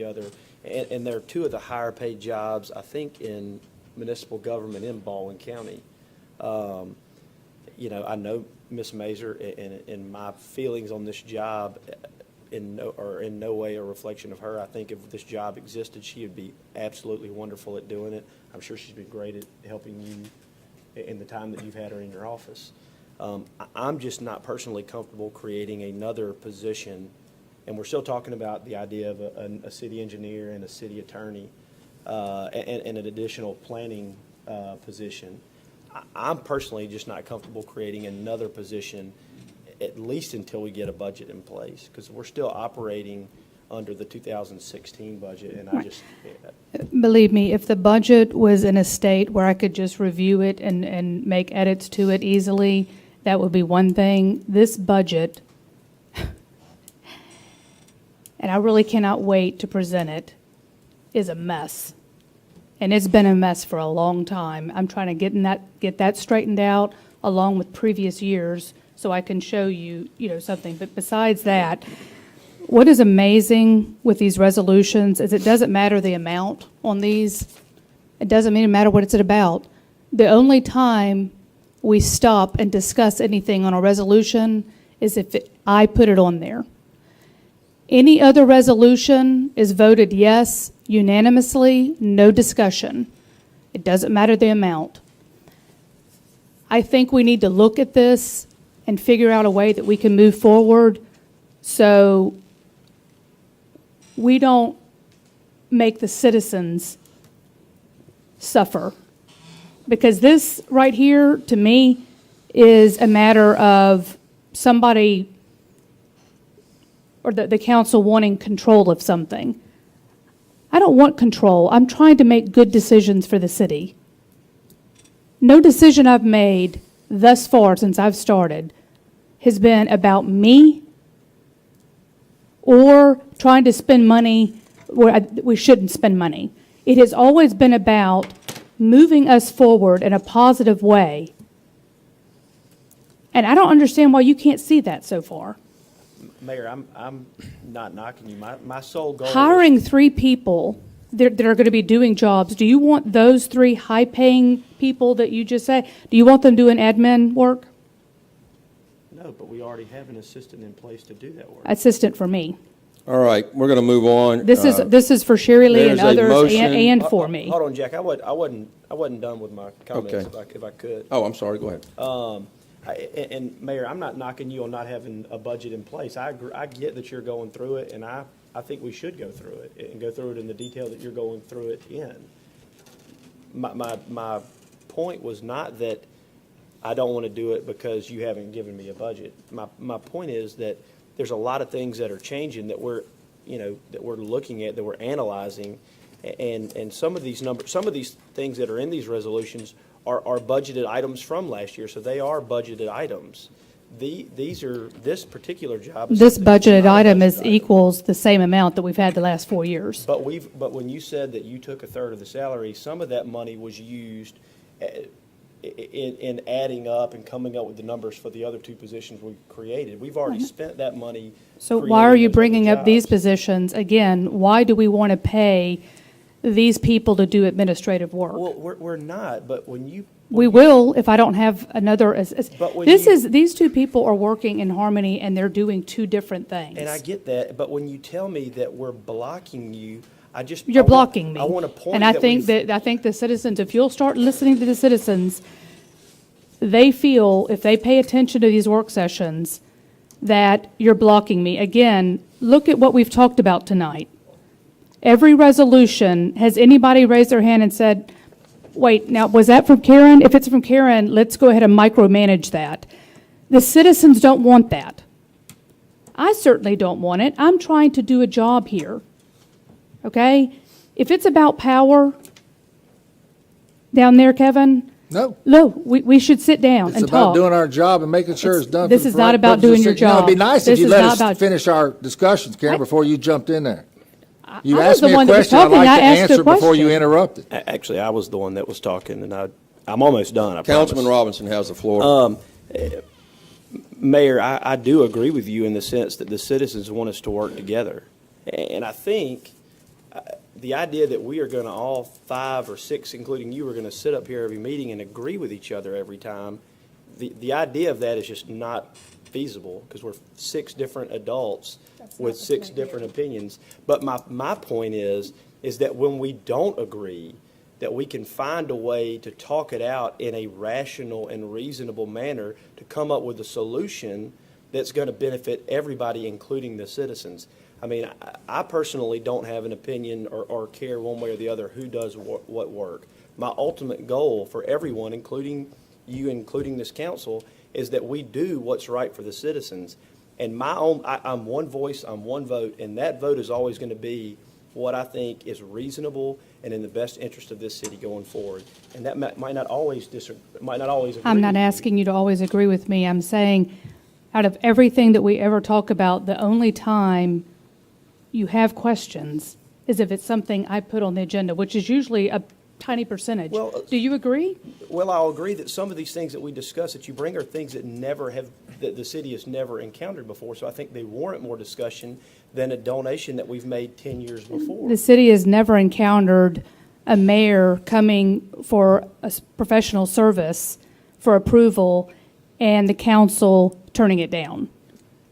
[SPEAKER 5] other. And they're 2 of the higher paid jobs, I think, in municipal government in Baldwin County. I know Ms. Mazur, and my feelings on this job in no way a reflection of her. I think if this job existed, she would be absolutely wonderful at doing it. I'm sure she's been great at helping you in the time that you've had her in your office. I'm just not personally comfortable creating another position, and we're still talking about the idea of a city engineer and a city attorney and an additional planning position. I'm personally just not comfortable creating another position, at least until we get a budget in place, because we're still operating under the 2016 budget, and I just...
[SPEAKER 4] Believe me, if the budget was in a state where I could just review it and make edits to it easily, that would be one thing. This budget, and I really cannot wait to present it, is a mess. And it's been a mess for a long time. I'm trying to get that straightened out along with previous years so I can show you, something. But besides that, what is amazing with these resolutions is it doesn't matter the amount on these. It doesn't even matter what it's about. The only time we stop and discuss anything on a resolution is if I put it on there. Any other resolution is voted yes unanimously, no discussion. It doesn't matter the amount. I think we need to look at this and figure out a way that we can move forward so we don't make the citizens suffer. Because this right here, to me, is a matter of somebody or the council wanting control of something. I don't want control. I'm trying to make good decisions for the city. No decision I've made thus far since I've started has been about me or trying to spend money where we shouldn't spend money. It has always been about moving us forward in a positive way. And I don't understand why you can't see that so far.
[SPEAKER 5] Mayor, I'm not knocking you. My sole goal is...
[SPEAKER 4] Hiring 3 people that are going to be doing jobs, do you want those 3 high-paying people that you just said, do you want them doing admin work?
[SPEAKER 5] No, but we already have an assistant in place to do that work.
[SPEAKER 4] Assistant for me.
[SPEAKER 1] All right, we're going to move on.
[SPEAKER 4] This is for Sherry Lee and
[SPEAKER 1] there's a
[SPEAKER 4] others
[SPEAKER 1] motion.
[SPEAKER 4] and for me.
[SPEAKER 5] Hold on, Jack. I wasn't done with my comments,
[SPEAKER 1] Okay.
[SPEAKER 5] if I could.
[SPEAKER 1] Oh, I'm sorry, go ahead.
[SPEAKER 5] And Mayor, I'm not knocking you on not having a budget in place. I agree, I get that you're going through it, and I think we should go through it and go through it in the detail that you're going through it in. My point was not that I don't want to do it because you haven't given me a budget. My point is that there's a lot of things that are changing that we're looking at, that we're analyzing, and some of these numbers, some of these things that are in these resolutions are budgeted items from last year, so they are budgeted items. This particular job.
[SPEAKER 4] This budgeted item equals the same amount that we've had the last 4 years.
[SPEAKER 5] But when you said that you took a third of the salary, some of that money was used in adding up and coming up with the numbers for the other two positions we created. We've already spent that money.
[SPEAKER 4] So why are you
[SPEAKER 5] creating those other
[SPEAKER 4] bringing up these
[SPEAKER 5] jobs.
[SPEAKER 4] positions? Again, why do we want to pay these people to do administrative work?
[SPEAKER 5] Well, we're not, but when you.
[SPEAKER 4] We will if I don't have another.
[SPEAKER 5] But when
[SPEAKER 4] These two people are working in harmony and they're doing two different things.
[SPEAKER 5] And I get that, but when you tell me that we're blocking you,
[SPEAKER 4] You're blocking me.
[SPEAKER 5] I want to point.
[SPEAKER 4] And I think the citizens, if you'll start listening to the citizens, they feel if they pay attention to these work sessions that you're blocking me. Again, look at what we've talked about tonight. Every resolution, has anybody raised their hand and said, wait, now, was that from Karen? If it's from Karen, let's go ahead and micromanage that. The citizens don't want that. I certainly don't want it. I'm trying to do a job here. Okay? If it's about power down there, Kevin,
[SPEAKER 7] No,
[SPEAKER 4] no, we should sit down
[SPEAKER 7] it's
[SPEAKER 4] and
[SPEAKER 7] about
[SPEAKER 4] talk.
[SPEAKER 7] doing our job and making sure it's done.
[SPEAKER 4] This
[SPEAKER 7] for
[SPEAKER 4] is
[SPEAKER 7] the
[SPEAKER 4] not
[SPEAKER 7] right
[SPEAKER 4] about
[SPEAKER 7] purposes.
[SPEAKER 4] doing your
[SPEAKER 7] You know, it'd be
[SPEAKER 4] job.
[SPEAKER 7] nice
[SPEAKER 4] This
[SPEAKER 7] if you
[SPEAKER 4] is
[SPEAKER 7] let
[SPEAKER 4] not
[SPEAKER 7] us
[SPEAKER 4] about-
[SPEAKER 7] finish our discussions, Karen, before you jumped in there. You
[SPEAKER 4] I was
[SPEAKER 7] asked
[SPEAKER 4] the
[SPEAKER 7] me a
[SPEAKER 4] one that was
[SPEAKER 7] question, I'd
[SPEAKER 4] talking.
[SPEAKER 7] like
[SPEAKER 4] I
[SPEAKER 7] to
[SPEAKER 4] asked a
[SPEAKER 7] answer before you
[SPEAKER 4] question.
[SPEAKER 7] interrupted.
[SPEAKER 5] Actually, I was the one that was talking, and I'm almost done. I
[SPEAKER 1] Councilman
[SPEAKER 5] promise.
[SPEAKER 1] Robinson has the floor.
[SPEAKER 5] Mayor, I do agree with you in the sense that the citizens want us to work together. And I think the idea that we are going to, all 5 or 6, including you, are going to sit up here every meeting and agree with each other every time, the idea of that is just not feasible because we're 6 different adults with 6 different opinions. But my point is that when we don't agree, that we can find a way to talk it out in a rational and reasonable manner to come up with a solution that's going to benefit everybody, including the citizens. I mean, I personally don't have an opinion or care one way or the other who does what work. My ultimate goal for everyone, including you, including this council, is that we do what's right for the citizens. And I'm one voice, I'm one vote, and that vote is always going to be what I think is reasonable and in the best interest of this city going forward. And that might not always agree.
[SPEAKER 4] I'm not asking you to always agree with me. I'm saying, out of everything that we ever talk about, the only time you have questions is if it's something I put on the agenda, which is usually a tiny percentage.
[SPEAKER 5] Well,
[SPEAKER 4] do you agree?
[SPEAKER 5] Well, I'll agree that some of these things that we discuss that you bring are things that the city has never encountered before. So I think they warrant more discussion than a donation that we've made 10 years before.
[SPEAKER 4] The city has never encountered a mayor coming for a professional service for approval and the council turning it down.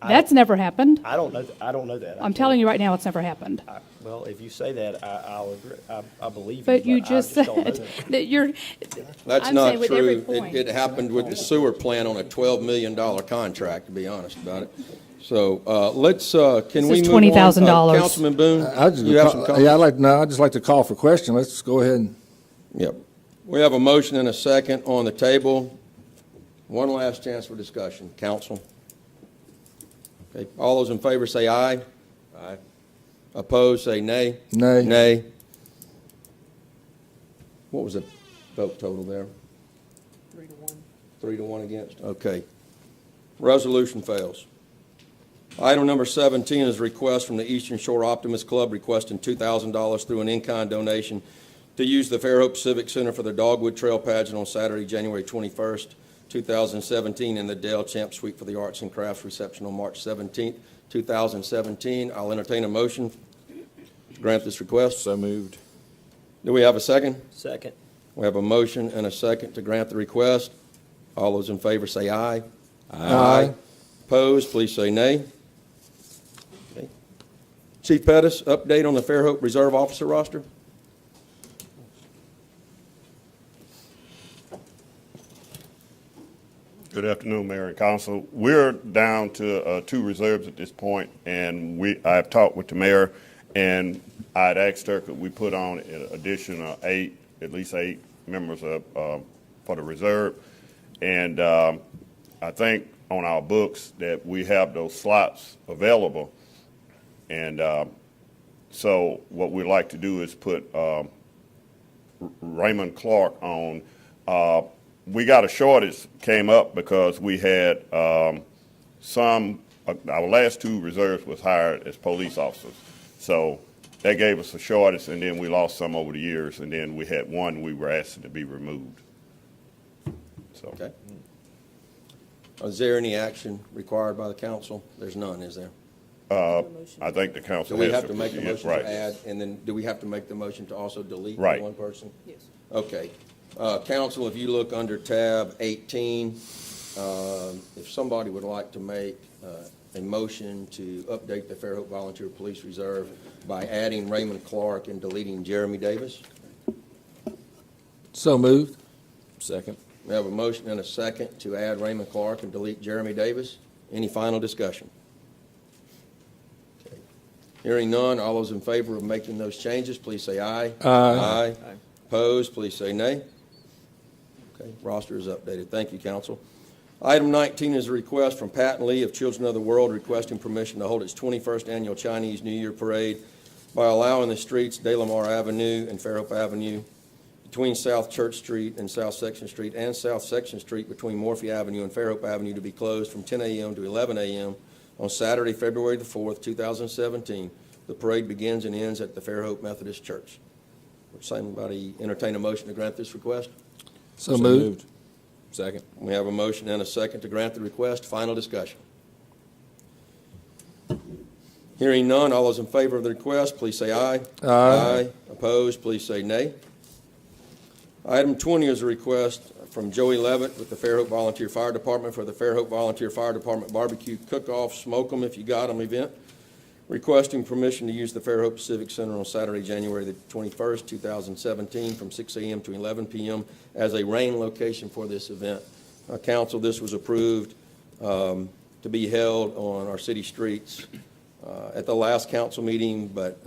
[SPEAKER 4] That's never happened.
[SPEAKER 5] I don't know that.
[SPEAKER 4] I'm telling you right now, it's never happened.
[SPEAKER 5] Well, if you say that, I'll agree. I believe you.
[SPEAKER 4] But you
[SPEAKER 5] I
[SPEAKER 4] just
[SPEAKER 5] don't know
[SPEAKER 4] said
[SPEAKER 5] that.
[SPEAKER 4] that you're,
[SPEAKER 1] That's
[SPEAKER 4] I'm
[SPEAKER 1] not
[SPEAKER 4] saying with every
[SPEAKER 1] true.
[SPEAKER 4] point.
[SPEAKER 1] It happened with the sewer plant on a $12 million contract, to be honest about it. So let's, can we
[SPEAKER 4] is
[SPEAKER 1] move on?
[SPEAKER 4] $20,000.
[SPEAKER 1] Councilman Boone,
[SPEAKER 7] I just
[SPEAKER 1] you have some comments?
[SPEAKER 7] Yeah, I'd just like to call for question. Let's go ahead and.
[SPEAKER 1] Yep. We have a motion and a second on the table. One last chance for discussion. Council? Okay. All those in favor say aye. Aye. Opposed, say nay.
[SPEAKER 7] Nay.
[SPEAKER 1] Nay. What was the vote total there?
[SPEAKER 9] 3-1.
[SPEAKER 1] 3-1 against? Okay. Resolution fails. Item number 17 is a request from the Eastern Shore Optimist Club requesting $2,000 through an in-kind donation to use the Fairhope Civic Center for the Dogwood Trail Pageant on Saturday, January 21st, 2017, and the Dale Champ Suite for the Arts and Crafts reception on March 17th, 2017. I'll entertain a motion to grant this request.
[SPEAKER 6] So moved.
[SPEAKER 1] Do we have a second?
[SPEAKER 5] Second.
[SPEAKER 1] We have a motion and a second to grant the request. All those in favor say aye.
[SPEAKER 7] Aye.
[SPEAKER 1] Opposed, please say nay. Okay. Chief Pettis, update on the Fairhope Reserve Officer roster?
[SPEAKER 10] Good afternoon, Mayor and Council. We're down to 2 reserves at this point, and I've talked with the mayor, and I'd asked her could we put on an additional at least eight members for the reserve, and I think on our books that we have those slots available, and so what we'd like to do is put Raymond Clark on. We got a shortage came up because we had our last 2 reserves was hired as police officers. So that gave us a shortage, and then we lost some over the years, and then we had one we were asking to be removed. So.
[SPEAKER 1] Okay. Is there any action required by the council? There's none, is there?
[SPEAKER 10] I think the council
[SPEAKER 1] Do we
[SPEAKER 10] has
[SPEAKER 1] have to make the motion
[SPEAKER 10] right.
[SPEAKER 1] to add, and then do we have to make the motion to also delete
[SPEAKER 10] Right.
[SPEAKER 1] one person?
[SPEAKER 9] Yes.
[SPEAKER 1] Okay. Council, if you look under tab 18, if somebody would like to make a motion to update the Fairhope Volunteer Police Reserve by adding Raymond Clark and deleting Jeremy Davis.
[SPEAKER 7] So moved.
[SPEAKER 6] Second.
[SPEAKER 1] We have a motion and a second to add Raymond Clark and delete Jeremy Davis. Any final discussion? Okay. Hearing none, all those in favor of making those changes, please say aye.
[SPEAKER 7] Aye.
[SPEAKER 1] Aye. Opposed, please say nay. Okay, roster is updated. Thank you, council. Item 19 is a request from Pat and Lee of Children of the World requesting permission to hold its 21st annual Chinese New Year Parade by allowing the streets De La Mar Avenue and Fairhope Avenue, between South Church Street and South Section Street, and South Section Street between Morphy Avenue and Fairhope Avenue to be closed from 10 a.m. to 11 a.m. on Saturday, February the 4th, 2017. The parade begins and ends at the Fairhope Methodist Church. Would somebody entertain a motion to grant this request?
[SPEAKER 7] So moved.
[SPEAKER 6] Second.
[SPEAKER 1] We have a motion and a second to grant the request. Final discussion. Hearing none, all those in favor of the request, please say aye.
[SPEAKER 7] Aye.
[SPEAKER 1] Opposed, please say nay. Item 20 is a request from Joey Levitt with the Fairhope Volunteer Fire Department for the Fairhope Volunteer Fire Department Barbecue Cook-Off Smoke 'em If You Got 'em event, requesting permission to use the Fairhope Civic Center on Saturday, January the 21st, 2017, from 6 a.m. to 11 p.m. as a rain location for this event. Council, this was approved to be held on our city streets at the last council meeting, but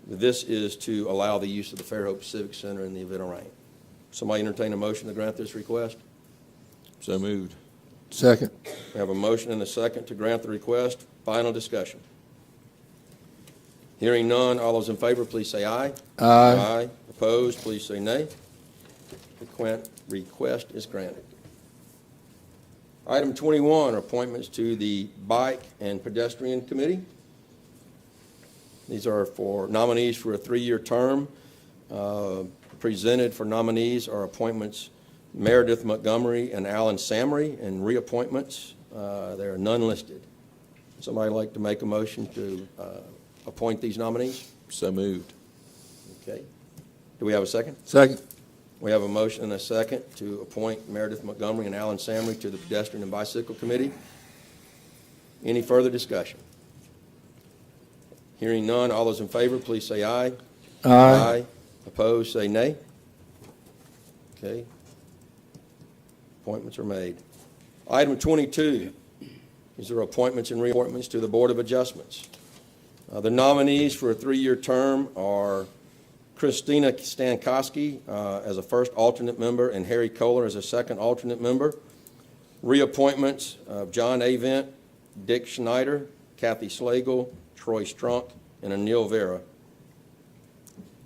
[SPEAKER 1] this is to allow the use of the Fairhope Civic Center in the event of rain. Somebody entertain a motion to grant this request?
[SPEAKER 6] So moved.
[SPEAKER 7] Second.
[SPEAKER 1] We have a motion and a second to grant the request. Final discussion. Hearing none, all those in favor, please say aye.
[SPEAKER 7] Aye.
[SPEAKER 1] Opposed, please say nay. The request is granted. Item 21 are appointments to the Bike and Pedestrian Committee. These are for nominees for a 3-year term. Presented for nominees are appointments Meredith Montgomery and Alan Samry, and reappointments. There are none listed. Somebody like to make a motion to appoint these nominees?
[SPEAKER 6] So moved.
[SPEAKER 1] Okay. Do we have a second?
[SPEAKER 7] Second.
[SPEAKER 1] We have a motion and a second to appoint Meredith Montgomery and Alan Samry to the Pedestrian and Bicycle Committee. Any further discussion? Hearing none, all those in favor, please say aye.
[SPEAKER 7] Aye.
[SPEAKER 1] Opposed, say nay. Okay. Appointments are made. Item 22, these are appointments and reappointments to the Board of Adjustments. The nominees for a 3-year term are Christina Stankowski as a first alternate member and Harry Kohler as a second alternate member. Reappointments of John Avent, Dick Schneider, Kathy Slagle, Troy Strunk, and Anil Vera.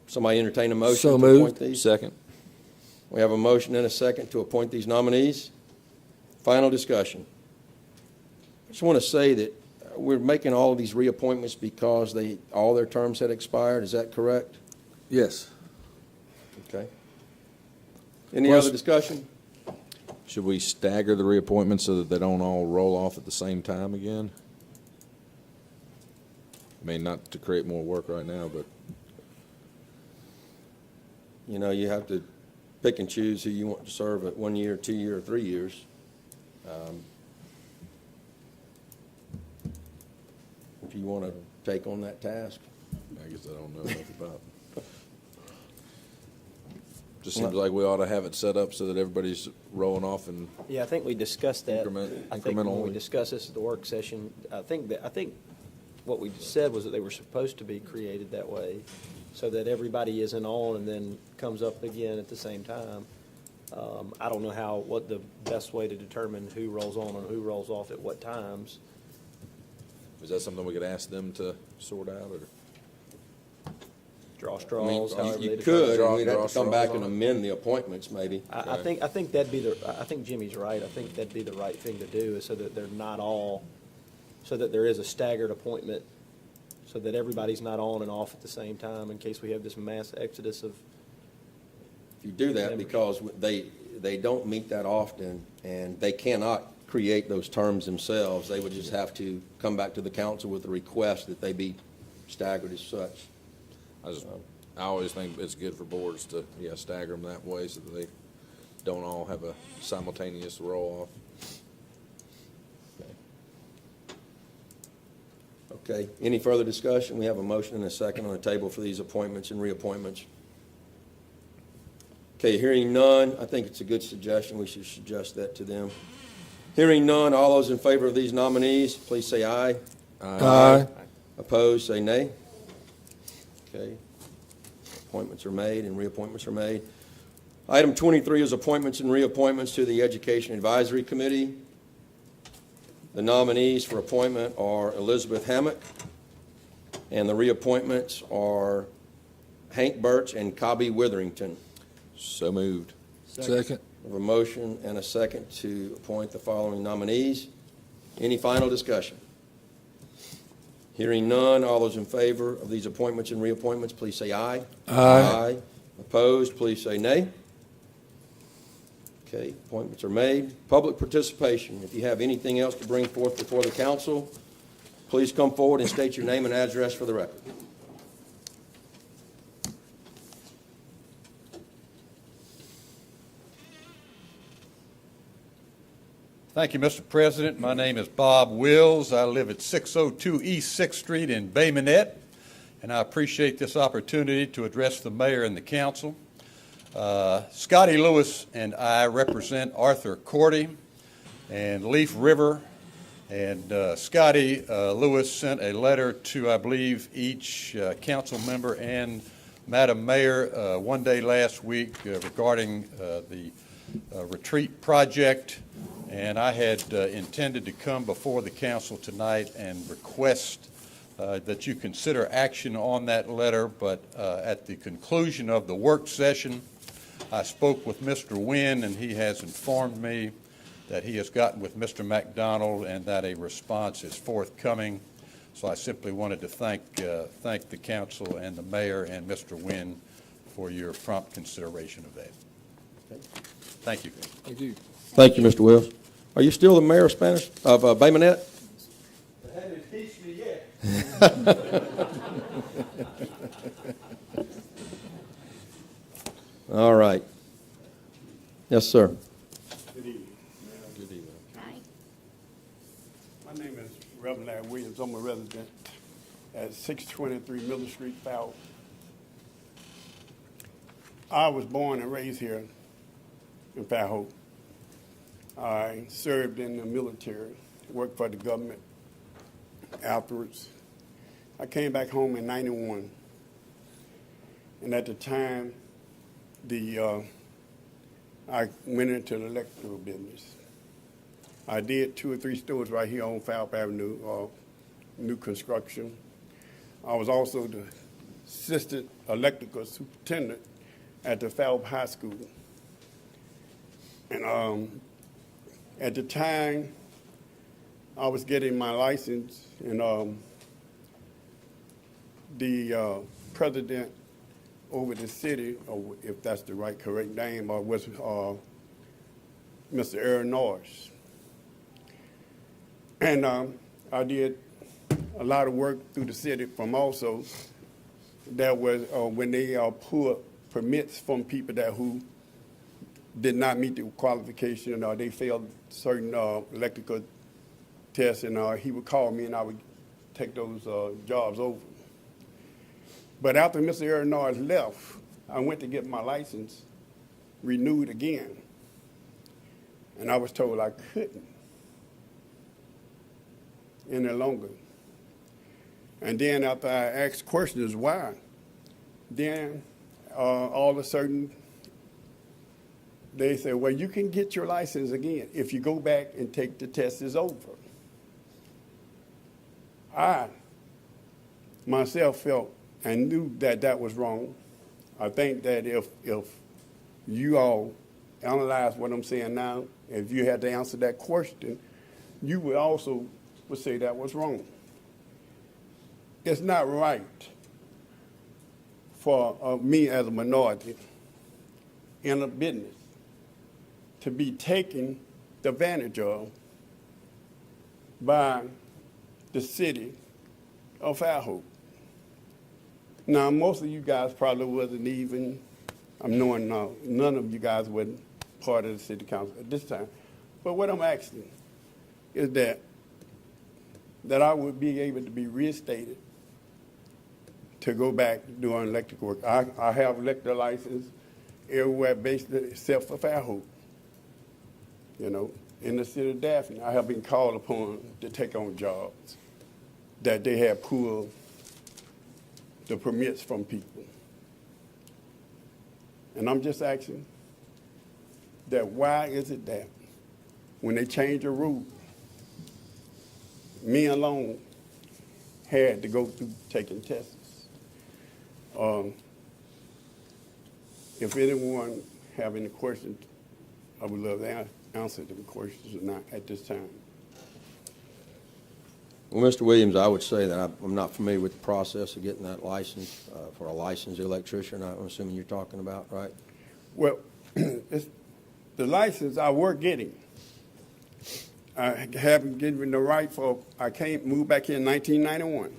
[SPEAKER 1] Somebody entertain a motion
[SPEAKER 7] So
[SPEAKER 1] to
[SPEAKER 7] moved.
[SPEAKER 1] appoint these?
[SPEAKER 6] Second.
[SPEAKER 1] We have a motion and a second to appoint these nominees. Final discussion. I just want to say that we're making all of these reappointments because all their terms had expired. Is that correct?
[SPEAKER 7] Yes.
[SPEAKER 1] Okay. Any other discussion?
[SPEAKER 6] Should we stagger the reappointments so that they don't all roll off at the same time again? I mean, not to create more work right now, but
[SPEAKER 1] You know, you have to pick and choose who you want to serve at 1 year, 2 year, or 3 years. If you want to take on that task.
[SPEAKER 6] I guess I don't know enough about. Just seems like we ought to have it set up so that everybody's rolling off and
[SPEAKER 5] Yeah, I think we discussed that. I think when we
[SPEAKER 6] incrementally.
[SPEAKER 5] discussed this at the work session, I think what we said was that they were supposed to be created that way, so that everybody isn't on and then comes up again at the same time. I don't know what the best way to determine who rolls on and who rolls off at what times.
[SPEAKER 6] Is that something we could ask them to sort out, or?
[SPEAKER 5] Draw
[SPEAKER 1] I mean,
[SPEAKER 5] straws, however they
[SPEAKER 1] you
[SPEAKER 5] define
[SPEAKER 1] could,
[SPEAKER 5] it.
[SPEAKER 6] Draw-
[SPEAKER 1] and we'd have
[SPEAKER 6] draw
[SPEAKER 1] to come
[SPEAKER 6] straws
[SPEAKER 1] back and
[SPEAKER 6] on it.
[SPEAKER 1] amend the appointments, maybe.
[SPEAKER 5] I think I think Jimmy's right. I think that'd be the right thing to do, is so that they're not all, so that there is a staggered appointment, so that everybody's not on and off at the same time, in case we have this mass exodus of.
[SPEAKER 1] If you do that, because they don't meet that often, and they cannot create those terms themselves, they would just have to come back to the council with a request that they be staggered as such.
[SPEAKER 6] I always think it's good for boards to, stagger them that way so that they don't all have a simultaneous roll-off.
[SPEAKER 1] Okay, any further discussion? We have a motion and a second on the table for these appointments and reappointments. Okay, hearing none, I think it's a good suggestion. We should suggest that to them. Hearing none, all those in favor of these nominees, please say aye.
[SPEAKER 7] Aye.
[SPEAKER 1] Opposed, say nay. Okay. Appointments are made and reappointments are made. Item 23 is appointments and reappointments to the Education Advisory Committee. The nominees for appointment are Elizabeth Hammock, and the reappointments are Hank Birch and Cobby Witherington.
[SPEAKER 6] So moved.
[SPEAKER 7] Second.
[SPEAKER 1] We have a motion and a second to appoint the following nominees. Any final discussion? Hearing none, all those in favor of these appointments and reappointments, please say aye.
[SPEAKER 7] Aye.
[SPEAKER 1] Opposed, please say nay. Okay, appointments are made. Public participation. If you have anything else to bring forth before the council, please come forward and state your name and address for the record.
[SPEAKER 11] Thank you, Mr. President. My name is Bob Wills. I live at 602 East 6th Street in Bay Minette, and I appreciate this opportunity to address the mayor and the council. Scotty Lewis and I represent Arthur Cordy and Leaf River, and Scotty Lewis sent a letter to, I believe, each council member and Madam Mayor one day last week regarding the retreat project. And I had intended to come before the council tonight and request that you consider action on that letter, but at the conclusion of the work session, I spoke with Mr. Wynn, and he has informed me that he has gotten with Mr. McDonald and that a response is forthcoming. So I simply wanted to thank the council and the mayor and Mr. Wynn for your prompt consideration of that. Thank you.
[SPEAKER 7] Thank you.
[SPEAKER 1] Thank you, Mr. Wills. Are you still the mayor of Bay Minette?
[SPEAKER 11] They haven't impeached me yet.
[SPEAKER 1] All right. Yes, sir.
[SPEAKER 12] Good evening.
[SPEAKER 6] Good evening.
[SPEAKER 12] My name is Reverend Larry Williams. I'm a resident at 623 Miller Street, Fairhope. I was born and raised here in Fairhope. I served in the military, worked for the government. Afterwards, I came back home in '91, and at the time, I went into the electrical business. I did 2 or 3 stores right here on Fairhope Avenue, new construction. I was also the assistant electrical superintendent at the Fairhope High School. And at the time, I was getting my license, and the president over the city, or if that's the right correct name, was Mr. Aaron Norris. And I did a lot of work through the city from also that was when they pulled permits from people who did not meet the qualification, or they failed certain electrical tests, and he would call me and I would take those jobs over. But after Mr. Aaron Norris left, I went to get my license, renewed again. And I was told I couldn't any longer. And then after I asked questions why, then all of a sudden they said, well, you can get your license again if you go back and take the test is over. I myself felt and knew that that was wrong. I think that if you all analyze what I'm saying now, if you had to answer that question, you would also would say that was wrong. It's not right for me as a minority in a business to be taken advantage of by the city of Fairhope. Now, most of you guys probably wasn't even, I'm knowing now, none of you guys were part of the city council at this time. But what I'm asking is that I would be able to be reinstated to go back doing electrical work. I have electrical license everywhere basically except for Fairhope. You know, in the city of Daphne, I have been called upon to take on jobs that they have pulled the permits from people. And I'm just asking that why is it that when they change a rule, me alone had to go through taking tests? If anyone have any questions, I would love to answer the questions or not at this time.
[SPEAKER 1] Well, Mr. Williams, I would say that I'm not familiar with the process of getting that license for a licensed electrician. I'm assuming you're talking about, right?
[SPEAKER 12] Well, it's the license I were getting. I haven't given the right for, moved back here in 1991.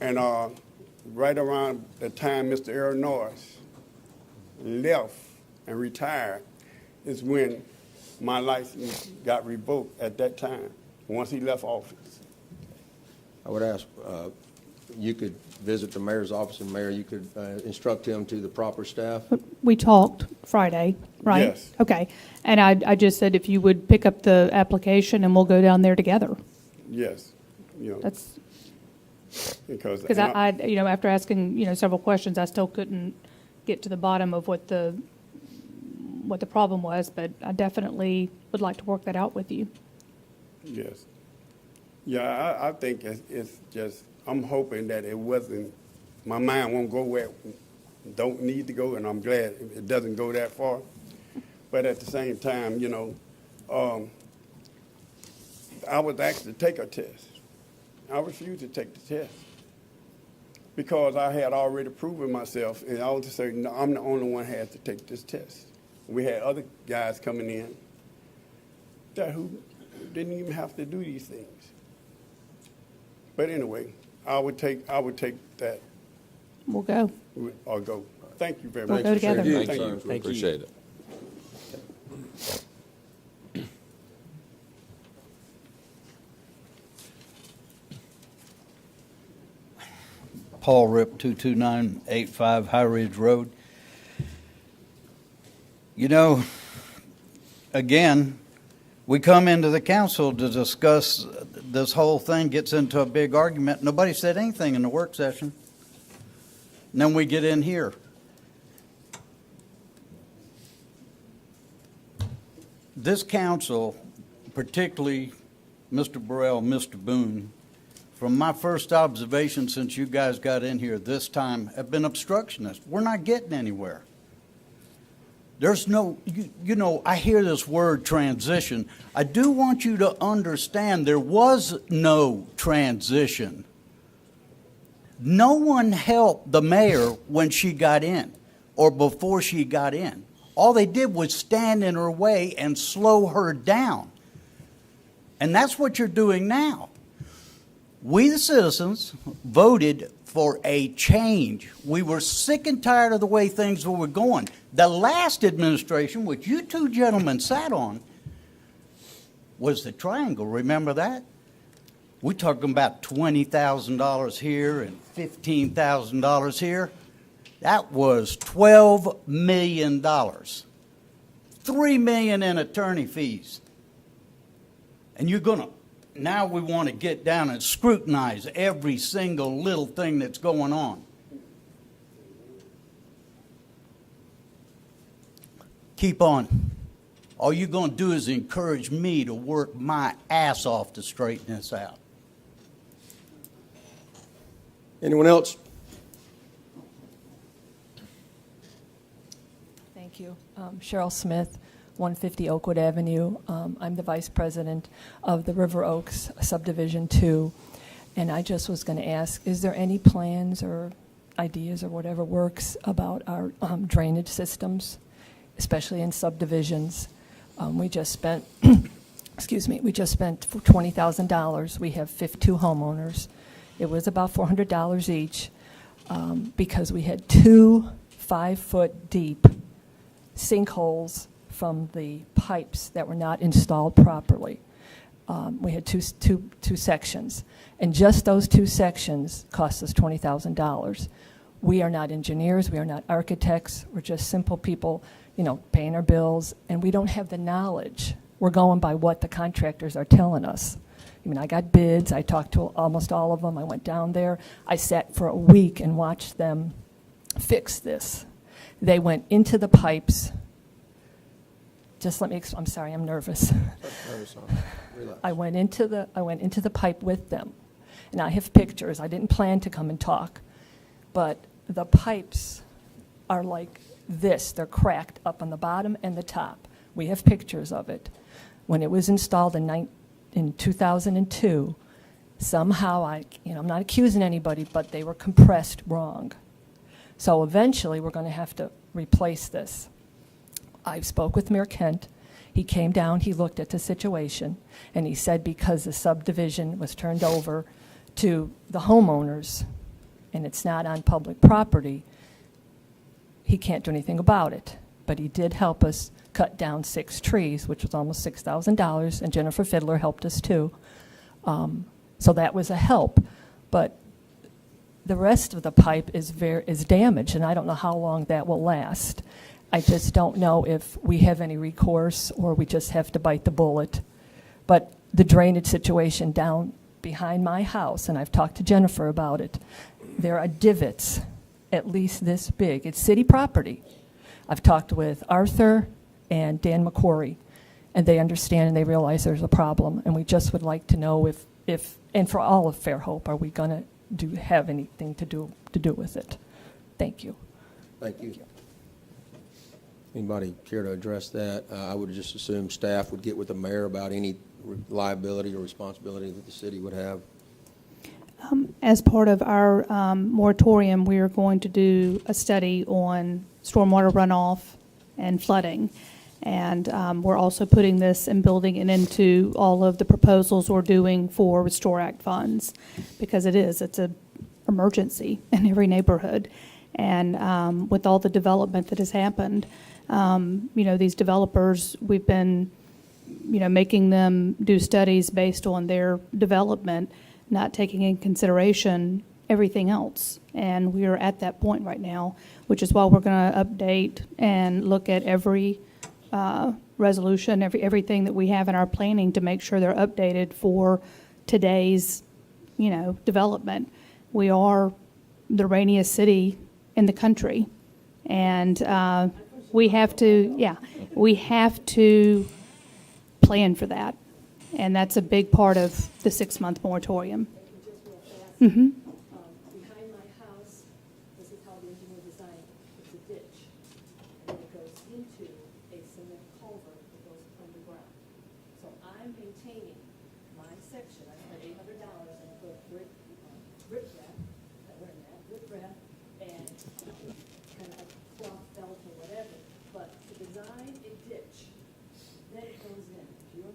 [SPEAKER 12] And right around the time Mr. Earl Norris left and retired is when my license got revoked at that time, once he left office.
[SPEAKER 1] I would ask, you could visit the mayor's office, and Mayor, you could instruct him to the proper staff.
[SPEAKER 4] We talked Friday, right?
[SPEAKER 12] Yes.
[SPEAKER 4] Okay. And I just said if you would pick up the application and we'll go down there together.
[SPEAKER 12] Yes. You know,
[SPEAKER 4] That's,
[SPEAKER 12] because
[SPEAKER 4] I after asking, several questions, I still couldn't get to the bottom of what the problem was, but I definitely would like to work that out with you.
[SPEAKER 12] Yes. Yeah, I think it's just, I'm hoping that it wasn't, my mind won't go where it don't need to go, and I'm glad it doesn't go that far. But at the same time, I was asked to take a test. I refused to take the test because I had already proven myself, and I was just saying, no, I'm the only one who had to take this test. We had other guys coming in who didn't even have to do these things. But anyway, I would take that
[SPEAKER 4] We'll go.
[SPEAKER 12] or go. Thank you very
[SPEAKER 4] We'll
[SPEAKER 12] much.
[SPEAKER 4] go together.
[SPEAKER 1] Thank
[SPEAKER 12] Thank
[SPEAKER 1] you.
[SPEAKER 12] you.
[SPEAKER 6] We appreciate it.
[SPEAKER 3] Paul Rip, 22985 High Ridge Road. Again, we come into the council to discuss this whole thing, gets into a big argument. Nobody said anything in the work session. And then we get in here. This council, particularly Mr. Burrell, Mr. Boone, from my first observation since you guys got in here this time, have been obstructionist. We're not getting anywhere. There's no, I hear this word transition. I do want you to understand there was no transition. No one helped the mayor when she got in or before she got in. All they did was stand in her way and slow her down. And that's what you're doing now. We, the citizens, voted for a change. We were sick and tired of the way things were going. The last administration, which you two gentlemen sat on, was the triangle. Remember that? We're talking about $20,000 here and $15,000 here. That was $12 million. $3 million in attorney fees. And now we want to get down and scrutinize every single little thing that's going on. Keep on. All you're going to do is encourage me to work my ass off to straighten this out.
[SPEAKER 1] Anyone else?
[SPEAKER 13] Thank you. Cheryl Smith, 150 Oakwood Avenue. I'm the vice president of the River Oaks Subdivision 2. And I just was going to ask, is there any plans or ideas or whatever works about our drainage systems, especially in subdivisions? We just spent, excuse me, we just spent $20,000. We have 52 homeowners. It was about $400 each because we had 2 5-foot deep sinkholes from the pipes that were not installed properly. We had two sections, and just those 2 sections cost us $20,000. We are not engineers, we are not architects, we're just simple people, paying our bills, and we don't have the knowledge. We're going by what the contractors are telling us. I got bids, I talked to almost all of them, I went down there, I sat for a week and watched them fix this. They went into the pipes. I'm sorry, I'm nervous. I went into the pipe with them, and I have pictures. I didn't plan to come and talk, but the pipes are like this. They're cracked up on the bottom and the top. We have pictures of it. When it was installed in 2002, somehow I'm not accusing anybody, but they were compressed wrong. So eventually, we're going to have to replace this. I spoke with Mayor Kent. He came down, he looked at the situation, and he said because the subdivision was turned over to the homeowners and it's not on public property, he can't do anything about it. But he did help us cut down 6 trees, which was almost $6,000, and Jennifer Fiddler helped us too. So that was a help. But the rest of the pipe is damaged, and I don't know how long that will last. I just don't know if we have any recourse or we just have to bite the bullet. But the drainage situation down behind my house, and I've talked to Jennifer about it, there are divots at least this big. It's city property. I've talked with Arthur and Dan McQuarrie, and they understand and they realize there's a problem, and we just would like to know if and for all of Fairhope, are we going to have anything to do with it? Thank you.
[SPEAKER 1] Thank you. Anybody care to address that? I would just assume staff would get with the mayor about any liability or responsibility that the city would have.
[SPEAKER 4] As part of our moratorium, we are going to do a study on stormwater runoff and flooding. And we're also putting this and building it into all of the proposals we're doing for Restore Act funds, because it's an emergency in every neighborhood. And with all the development that has happened, these developers, we've been, making them do studies based on their development, not taking in consideration everything else. And we are at that point right now, which is why we're going to update and look at every resolution, everything that we have in our planning to make sure they're updated for today's, development. We are the rainiest city in the country, and we have to plan for that, and that's a big part of the 6-month moratorium. Mm-hmm.
[SPEAKER 13] Behind my house, this is how the engineer designed it. It's a ditch, and then it goes into a cement culvert that goes underground. So I'm maintaining my section. I spent $800 and put riprap, and kind of a cloth belt or whatever. But to design a ditch, then it goes in. Do you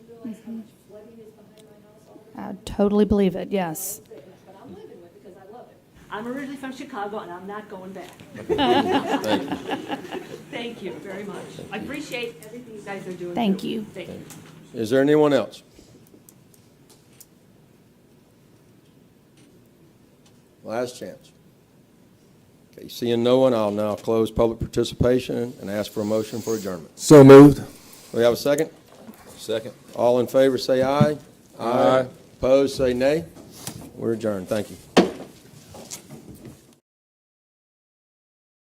[SPEAKER 13] realize how much flooding is behind my house all the time?
[SPEAKER 4] I totally believe it, yes.
[SPEAKER 13] But I'm living with it because I love it. I'm originally from Chicago, and I'm not going back. Thank you very much. I appreciate everything you guys are doing.
[SPEAKER 4] Thank
[SPEAKER 13] too.
[SPEAKER 4] you.
[SPEAKER 13] Thank you.
[SPEAKER 1] Is there anyone else? Last chance. Okay, seeing no one, I'll now close public participation and ask for a motion for adjournment.
[SPEAKER 7] So moved.
[SPEAKER 1] We have a second?
[SPEAKER 6] Second.
[SPEAKER 1] All in favor, say aye.
[SPEAKER 7] Aye.
[SPEAKER 1] Opposed, say nay. We're adjourned. Thank you.